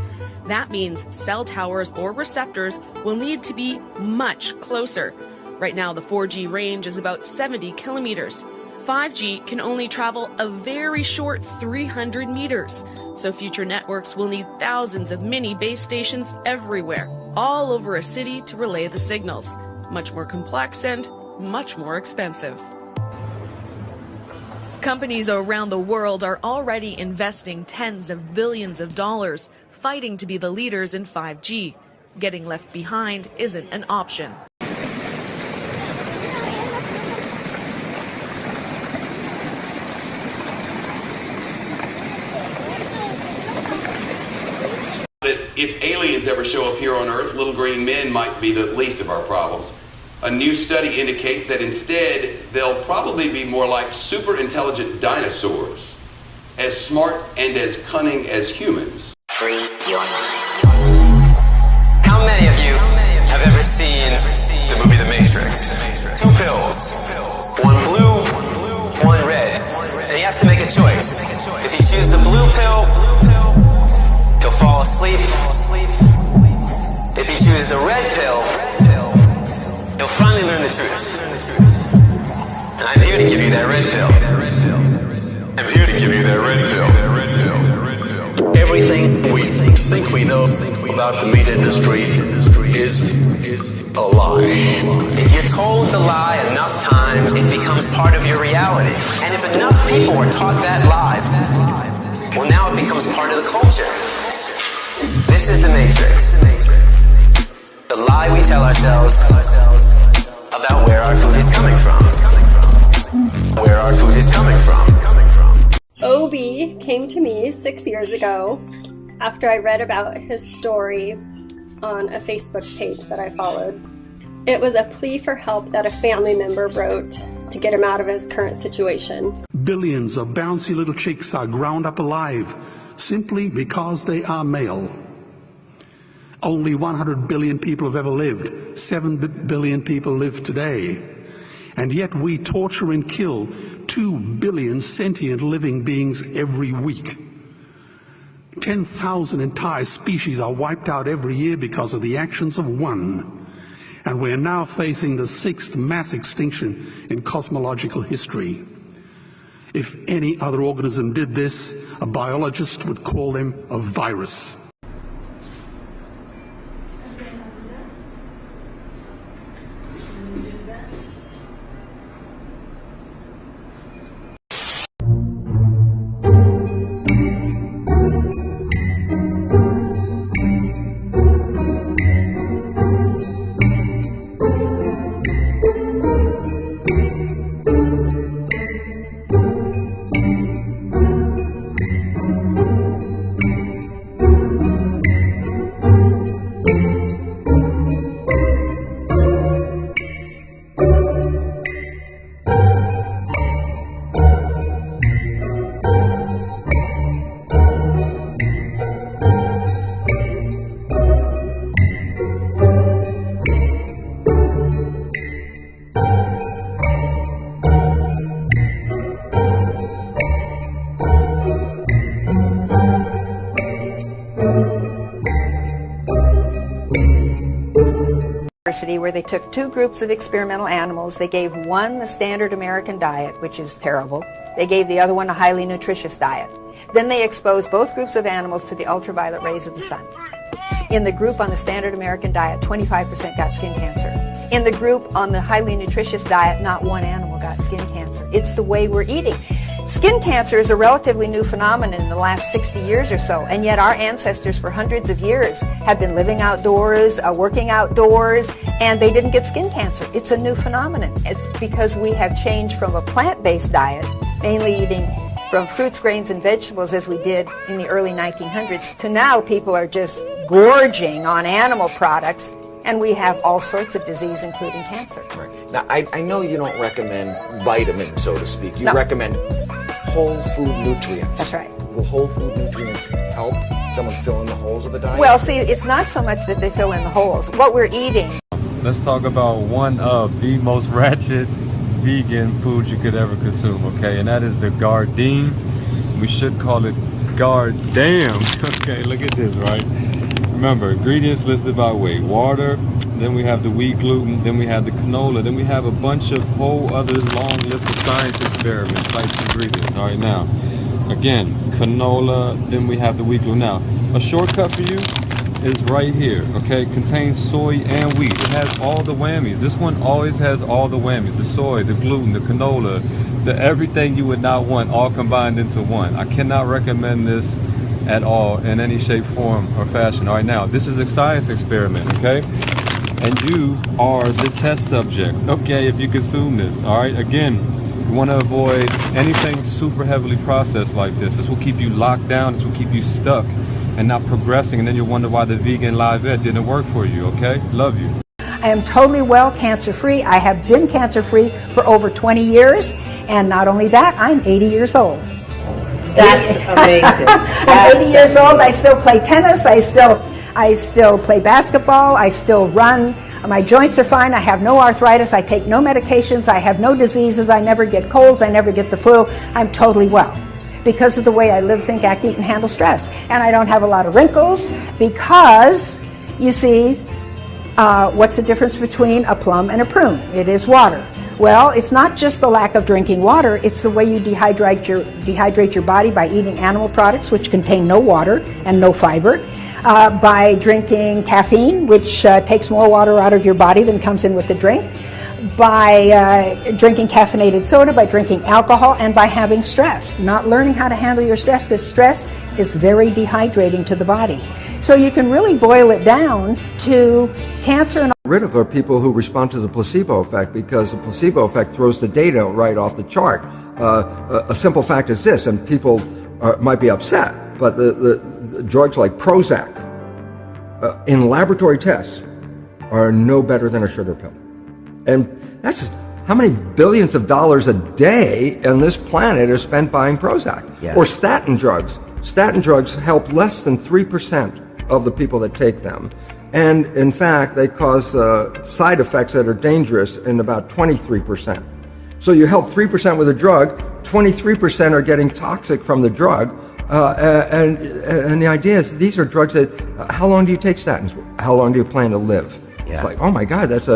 Speaker 18: That means cell towers or receptors will need to be much closer. Right now, the 4G range is about 70 kilometers. 5G can only travel a very short 300 meters, so future networks will need thousands of mini base stations everywhere, all over a city to relay the signals. Much more complex and much more expensive. Companies around the world are already investing tens of billions of dollars, fighting to be the leaders in 5G. Getting left behind isn't an option.
Speaker 19: If aliens ever show up here on Earth, little green men might be the least of our problems. A new study indicates that instead, they'll probably be more like super intelligent dinosaurs, as smart and as cunning as humans.
Speaker 20: Free your mind. How many of you have ever seen the movie The Matrix? Two pills, one blue, one red, and he has to make a choice. If he chooses the blue pill, he'll fall asleep. If he chooses the red pill, he'll finally learn the truth. And I'm here to give you that red pill. I'm here to give you that red pill.
Speaker 21: Everything we think we know about the meat industry is a lie.
Speaker 20: If you're told the lie enough times, it becomes part of your reality. And if enough people are taught that lie, well, now it becomes part of the culture. This is the Matrix. The lie we tell ourselves about where our food is coming from. Where our food is coming from.
Speaker 28: Obi came to me 6 years ago after I read about his story on a Facebook page that I followed. It was a plea for help that a family member wrote to get him out of his current situation.
Speaker 1: Billions of bouncy little chicks are ground up alive simply because they are male. Only 100 billion people have ever lived. 7 billion people live today. And yet we torture and kill 2 billion sentient living beings every week. 10,000 entire species are wiped out every year because of the actions of one. And we are now facing the 6th mass extinction in cosmological history. If any other organism did this, a biologist would call them a virus.
Speaker 3: Where they took 2 groups of experimental animals. They gave one the standard American diet, which is terrible. They gave the other one a highly nutritious diet. Then they exposed both groups of animals to the ultraviolet rays of the sun. In the group on the standard American diet, 25% got skin cancer. In the group on the highly nutritious diet, not one animal got skin cancer. It's the way we're eating. Skin cancer is a relatively new phenomenon in the last 60 years or so, and yet our ancestors for hundreds of years have been living outdoors, working outdoors, and they didn't get skin cancer. It's a new phenomenon. It's because we have changed from a plant-based diet, mainly eating from fruits, grains, and vegetables as we did in the early 1900s, to now people are just gorging on animal products, and we have all sorts of disease, including cancer.
Speaker 4: Right. Now, I know you don't recommend vitamins, so to speak. You
Speaker 3: No.
Speaker 4: recommend whole food nutrients.
Speaker 3: That's right.
Speaker 4: Will whole food nutrients help someone fill in the holes of the diet?
Speaker 3: Well, see, it's not so much that they fill in the holes. What we're eating.
Speaker 5: Let's talk about one of the most ratchet vegan foods you could ever consume, okay? And that is the Gardein. We should call it Gardam. Okay, look at this, right? Remember, ingredients listed by weight. Water, then we have the wheat gluten, then we have the canola, then we have a bunch of whole other long list of science experiments, types of ingredients. All right, now, again, canola, then we have the wheat gluten. Now, a shortcut for you is right here, okay? It contains soy and wheat. It has all the whammies. This one always has all the whammies. The soy, the gluten, the canola, the everything you would not want all combined into one. I cannot recommend this at all in any shape, form, or fashion. All right, now, this is a science experiment, okay? And you are the test subject, okay, if you consume this, all right? Again, you want to avoid anything super heavily processed like this. This will keep you locked down. This will keep you stuck and not progressing, and then you'll wonder why the vegan live ed didn't work for you, okay? Love you.
Speaker 7: I am totally well, cancer-free. I have been cancer-free for over 20 years, and not only that, I'm 80 years old.
Speaker 28: That's amazing.
Speaker 7: I'm 80 years old. I still play tennis. I still play basketball. I still run. My joints are fine. I have no arthritis. I take no medications. I have no diseases. I never get colds. I never get the flu. I'm totally well because of the way I live, think, act, eat, and handle stress. And I don't have a lot of wrinkles because, you see, what's the difference between a plum and a prune? It is water. Well, it's not just the lack of drinking water, it's the way you dehydrate your body by eating animal products, which contain no water and no fiber, by drinking caffeine, which takes more water out of your body than comes in with the drink, by drinking caffeinated soda, by drinking alcohol, and by having stress. Not learning how to handle your stress, because stress is very dehydrating to the body. So you can really boil it down to cancer and
Speaker 8: rid of are people who respond to the placebo effect, because the placebo effect throws the data right off the chart. A simple fact is this, and people might be upset, but the drugs like Prozac in laboratory tests are no better than a sugar pill. And that's How many billions of dollars a day on this planet are spent buying Prozac?
Speaker 6: Yes.
Speaker 8: Or statin drugs. Statin drugs help less than 3% of the people that take them. And in fact, they cause side effects that are dangerous in about 23%. So you help 3% with a drug, 23% are getting toxic from the drug. And the idea is these are drugs that, how long do you take statins? How long do you plan to live?
Speaker 6: Yeah.
Speaker 8: It's like, oh my God, that's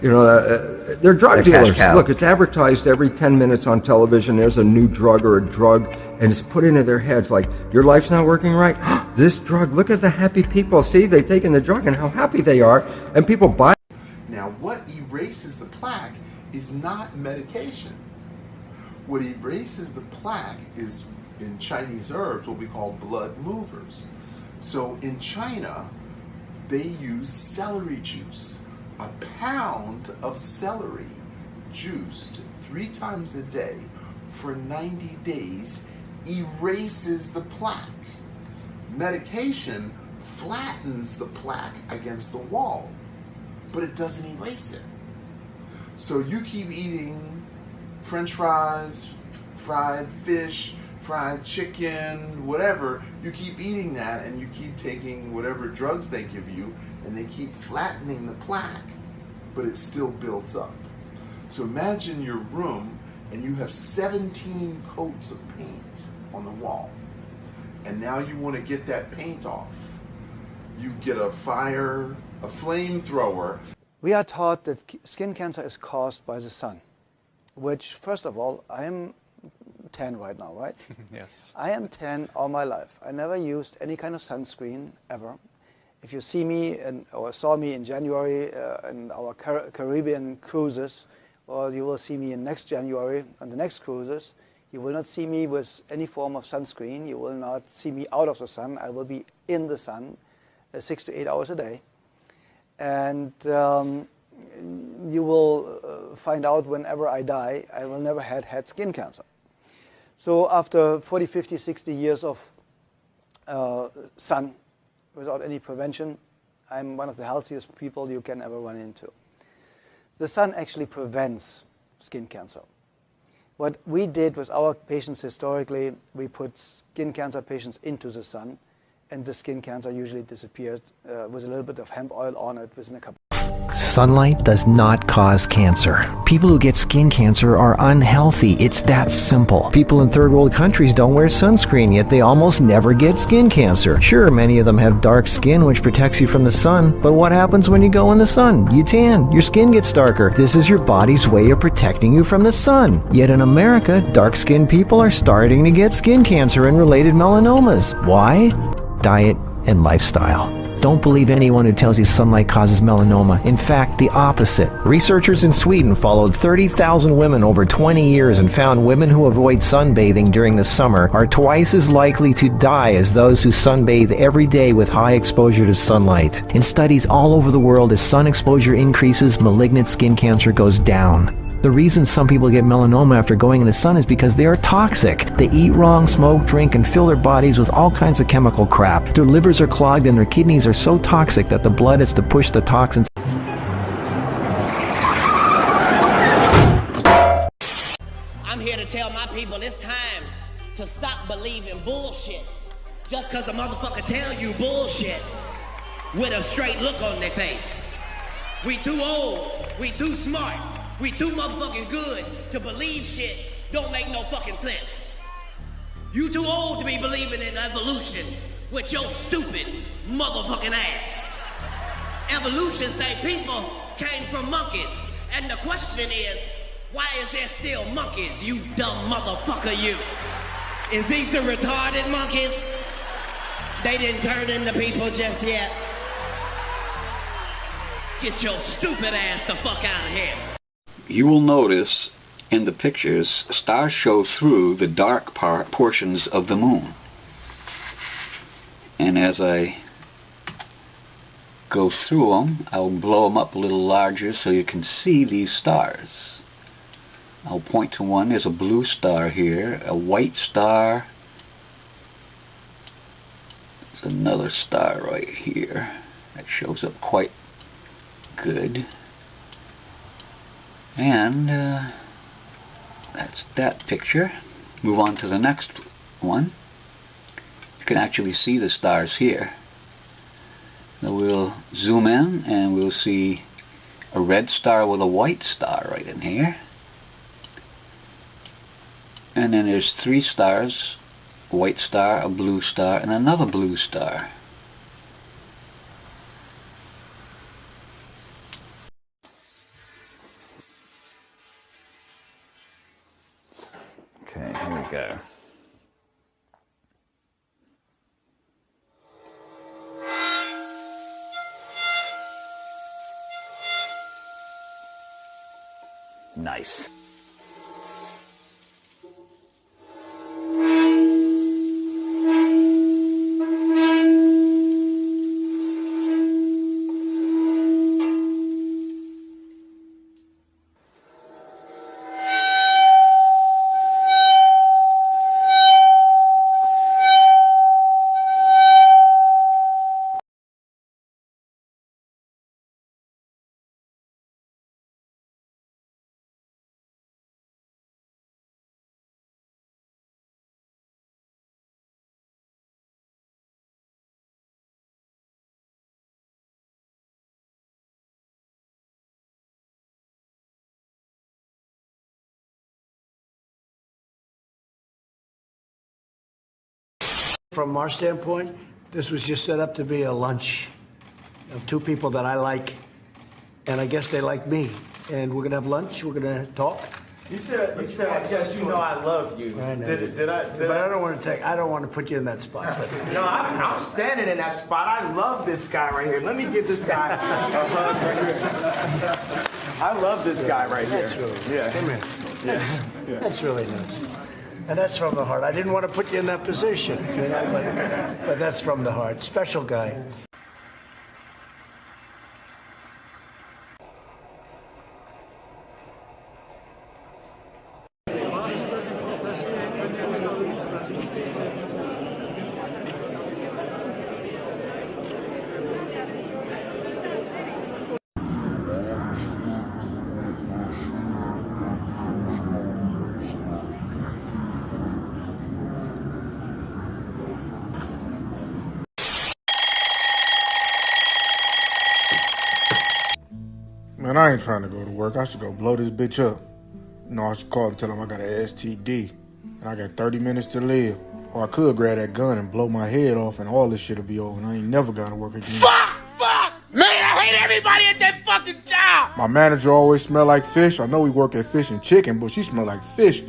Speaker 8: they're drug
Speaker 6: They're cash
Speaker 8: dealers.
Speaker 6: cow.
Speaker 8: Look, it's advertised every 10 minutes on television. There's a new drug or a drug, and it's put into their heads like, your life's not working right? This drug, look at the happy people. See, they've taken the drug and how happy they are, and people buy.
Speaker 9: Now, what erases the plaque is not medication. What erases the plaque is, in Chinese herbs, what we call blood movers. So in China, they use celery juice. A pound of celery juiced 3 times a day for 90 days erases the plaque. Medication flattens the plaque against the wall, but it doesn't erase it. So you keep eating French fries, fried fish, fried chicken, whatever, you keep eating that and you keep taking whatever drugs they give you and they keep flattening the plaque, but it still builds up. So imagine your room and you have 17 coats of paint on the wall. And now you want to get that paint off. You get a fire, a flamethrower.
Speaker 10: We are taught that skin cancer is caused by the sun, which, first of all, I am 10 right now, right?
Speaker 11: Yes.
Speaker 10: I am 10 all my life. I never used any kind of sunscreen ever. If you see me or saw me in January in our Caribbean cruises, or you will see me in next January on the next cruises, you will not see me with any form of sunscreen. You will not see me out of the sun. I will be in the sun 6 to 8 hours a day. And you will find out whenever I die, I will never had skin cancer. So after 40, 50, 60 years of sun without any prevention, I'm one of the healthiest people you can ever run into. The sun actually prevents skin cancer. What we did with our patients historically, we put skin cancer patients into the sun, and the skin cancer usually disappeared with a little bit of hemp oil on it within a couple.
Speaker 6: Sunlight does not cause cancer. People who get skin cancer are unhealthy. It's that simple. People in third world countries don't wear sunscreen, yet they almost never get skin cancer. Sure, many of them have dark skin, which protects you from the sun, but what happens when you go in the sun? You tan. Your skin gets darker. This is your body's way of protecting you from the sun. Yet in America, dark-skinned people are starting to get skin cancer and related melanomas. Why? Diet and lifestyle. Don't believe anyone who tells you sunlight causes melanoma. In fact, the opposite. Researchers in Sweden followed 30,000 women over 20 years and found women who avoid sunbathing during the summer are twice as likely to die as those who sunbathe every day with high exposure to sunlight. In studies all over the world, as sun exposure increases, malignant skin cancer goes down. The reason some people get melanoma after going in the sun is because they are toxic. They eat wrong, smoke, drink, and fill their bodies with all kinds of chemical crap. Their livers are clogged and their kidneys are so toxic that the blood has to push the toxins.
Speaker 12: I'm here to tell my people it's time to stop believing bullshit. Just because a motherfucker tell you bullshit with a straight look on their face. We too old, we too smart, we too motherfucking good to believe shit don't make no fucking sense. You too old to be believing in evolution with your stupid motherfucking ass. Evolution say people came from monkeys, and the question is, why is there still monkeys, you dumb motherfucker, you? Is these the retarded monkeys? They didn't turn into people just yet. Get your stupid ass the fuck out of here.
Speaker 16: You will notice in the pictures, stars show through the dark portions of the moon. And as I go through them, I'll blow them up a little larger so you can see these stars. I'll point to one. There's a blue star here, a white star. There's another star right here that shows up quite good. And that's that picture. Move on to the next one. You can actually see the stars here. Now we'll zoom in and we'll see a red star with a white star right in here. And then there's 3 stars, a white star, a blue star, and another blue star. Okay, here we go. Nice.
Speaker 2: From our standpoint, this was just set up to be a lunch of 2 people that I like, and I guess they like me. And we're gonna have lunch. We're gonna talk.
Speaker 11: You said, yes, you know I love you.
Speaker 2: I know.
Speaker 11: Did I?
Speaker 2: But I don't want to put you in that spot. But.
Speaker 11: No, I'm standing in that spot. I love this guy right here. Let me give this guy a hug right here. I love this guy right here.
Speaker 2: That's really nice.
Speaker 11: Yeah.
Speaker 2: Come here. That's really nice. And that's from the heart. I didn't want to put you in that position, you know, but that's from the heart. Special guy.
Speaker 14: Man, I ain't trying to go to work. I should go blow this bitch up. No, I should call and tell him I got an STD and I got 30 minutes to live. Or I could grab that gun and blow my head off and all this shit'll be over and I ain't never gotta work again.
Speaker 21: Fuck! Man, I hate everybody at that fucking job!
Speaker 14: My manager always smell like fish. I know we work at Fish and Chicken, but she smell like fish.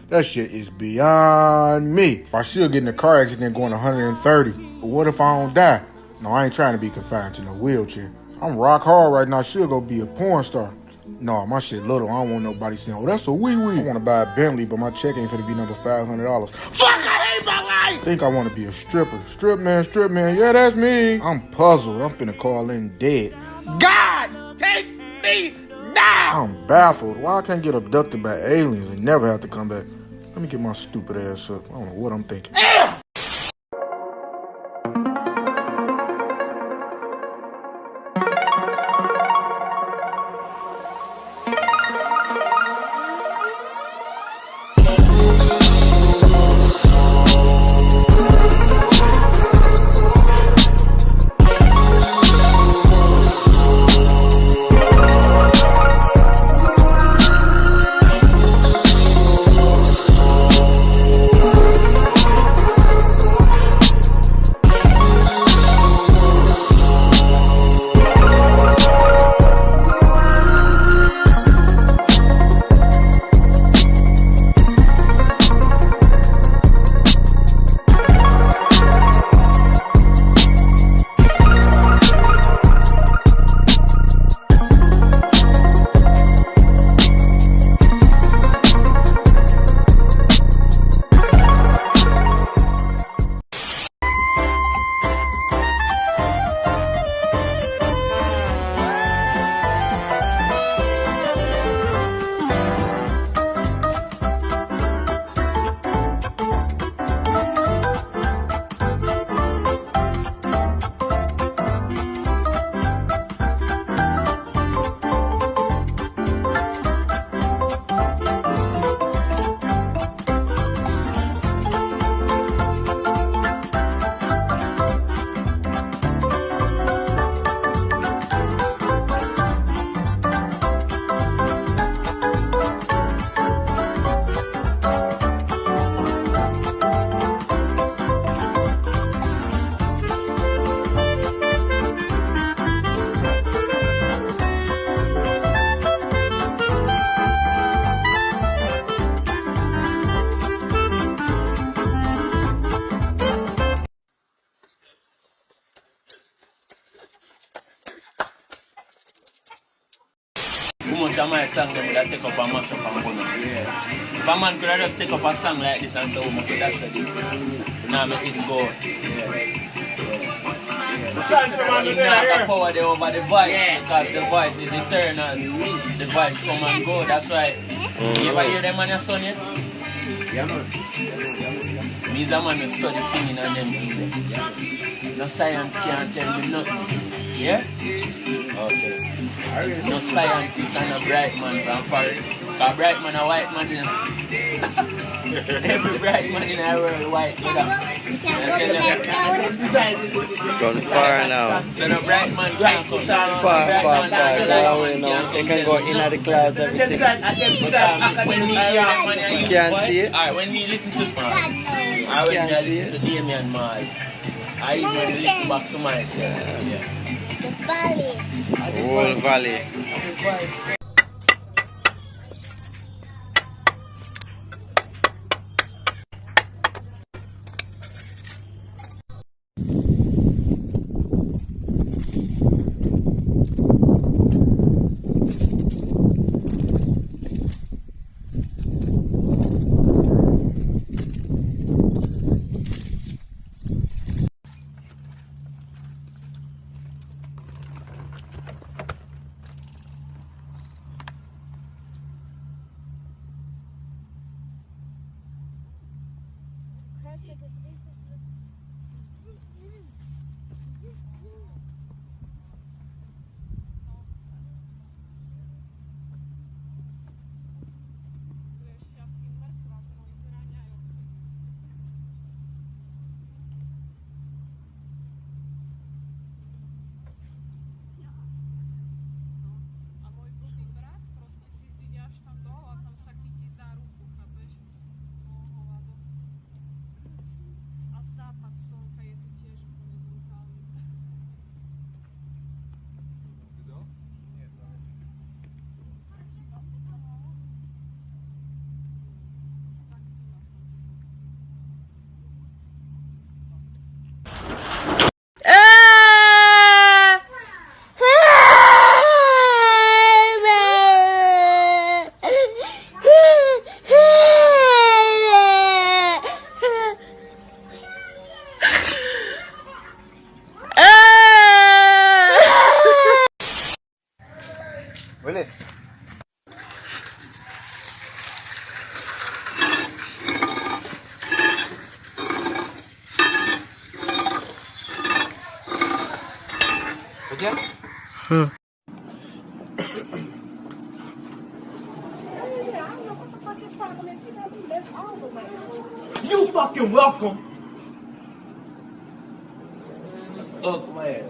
Speaker 14: That shit is beyond me. I should get in a car accident going 130. But what if I don't die? No, I ain't trying to be confined to no wheelchair. I'm rock hard right now. I should go be a porn star. No, my shit little. I don't want nobody saying, oh, that's a wee-wee. I want to buy a Bentley, but my check ain't finna be number $500.
Speaker 21: Fuck, I hate my life!
Speaker 14: I think I want to be a stripper. Strip man, yeah, that's me. I'm puzzled. I'm finna call in dead.
Speaker 21: God, take me now!
Speaker 14: I'm baffled. Why I can't get abducted by aliens and never have to come back? Let me get my stupid ass up. I don't know what I'm thinking.
Speaker 13: bunch of my songs them would have take up and mash up and burn up. Yeah. If a man could have just take up a song like this and say, oh, I could dash this. Now make this go. He not the power there over the voice because the voice is eternal. The voice come and go. That's why. You ever hear them on your son yet? Yeah, man. Me's a man who study singing and them. No science can't tell me nothing. Yeah? Okay. No scientist and a bright man from foreign. Because bright man a white man in every bright man in the world white.
Speaker 15: Gone far now.
Speaker 13: So the bright man can't come down.
Speaker 15: Far away now. They can go in at the clouds, everything.
Speaker 13: When we hear man,
Speaker 15: you can't see it.
Speaker 13: Alright, when we listen to song, when we listen to Damien Mal, I even listen back to myself. Yeah.
Speaker 22: The valley.
Speaker 15: Whole valley.
Speaker 11: You fucking welcome. Glad.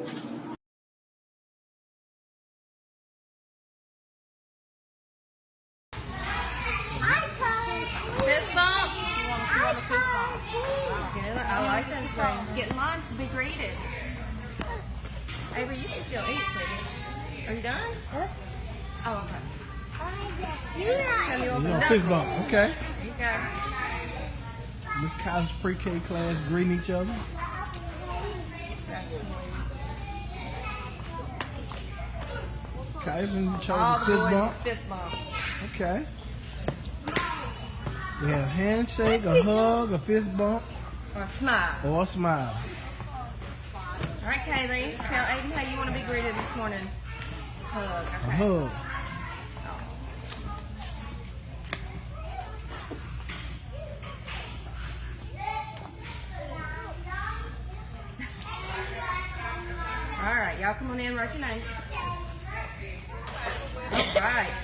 Speaker 18: Fist bump? You want to see what a fist bump? I like that thing. Getting mine to be graded. Avery, you can still eat, sweetie. Are you done? Yes. Oh, okay.
Speaker 23: Fist bump, okay.
Speaker 18: There you go.
Speaker 23: Miss College pre-K class greeting each other. Tyson chose a fist bump.
Speaker 18: Fist bump.
Speaker 23: Okay. We have handshake, a hug, a fist bump.
Speaker 18: Or a smile.
Speaker 23: Or a smile.
Speaker 18: All right, Kaylee, tell Aiden how you want to be greeted this morning. Hug. Okay.
Speaker 23: A hug.
Speaker 18: All right, y'all come on in, write your names. All right.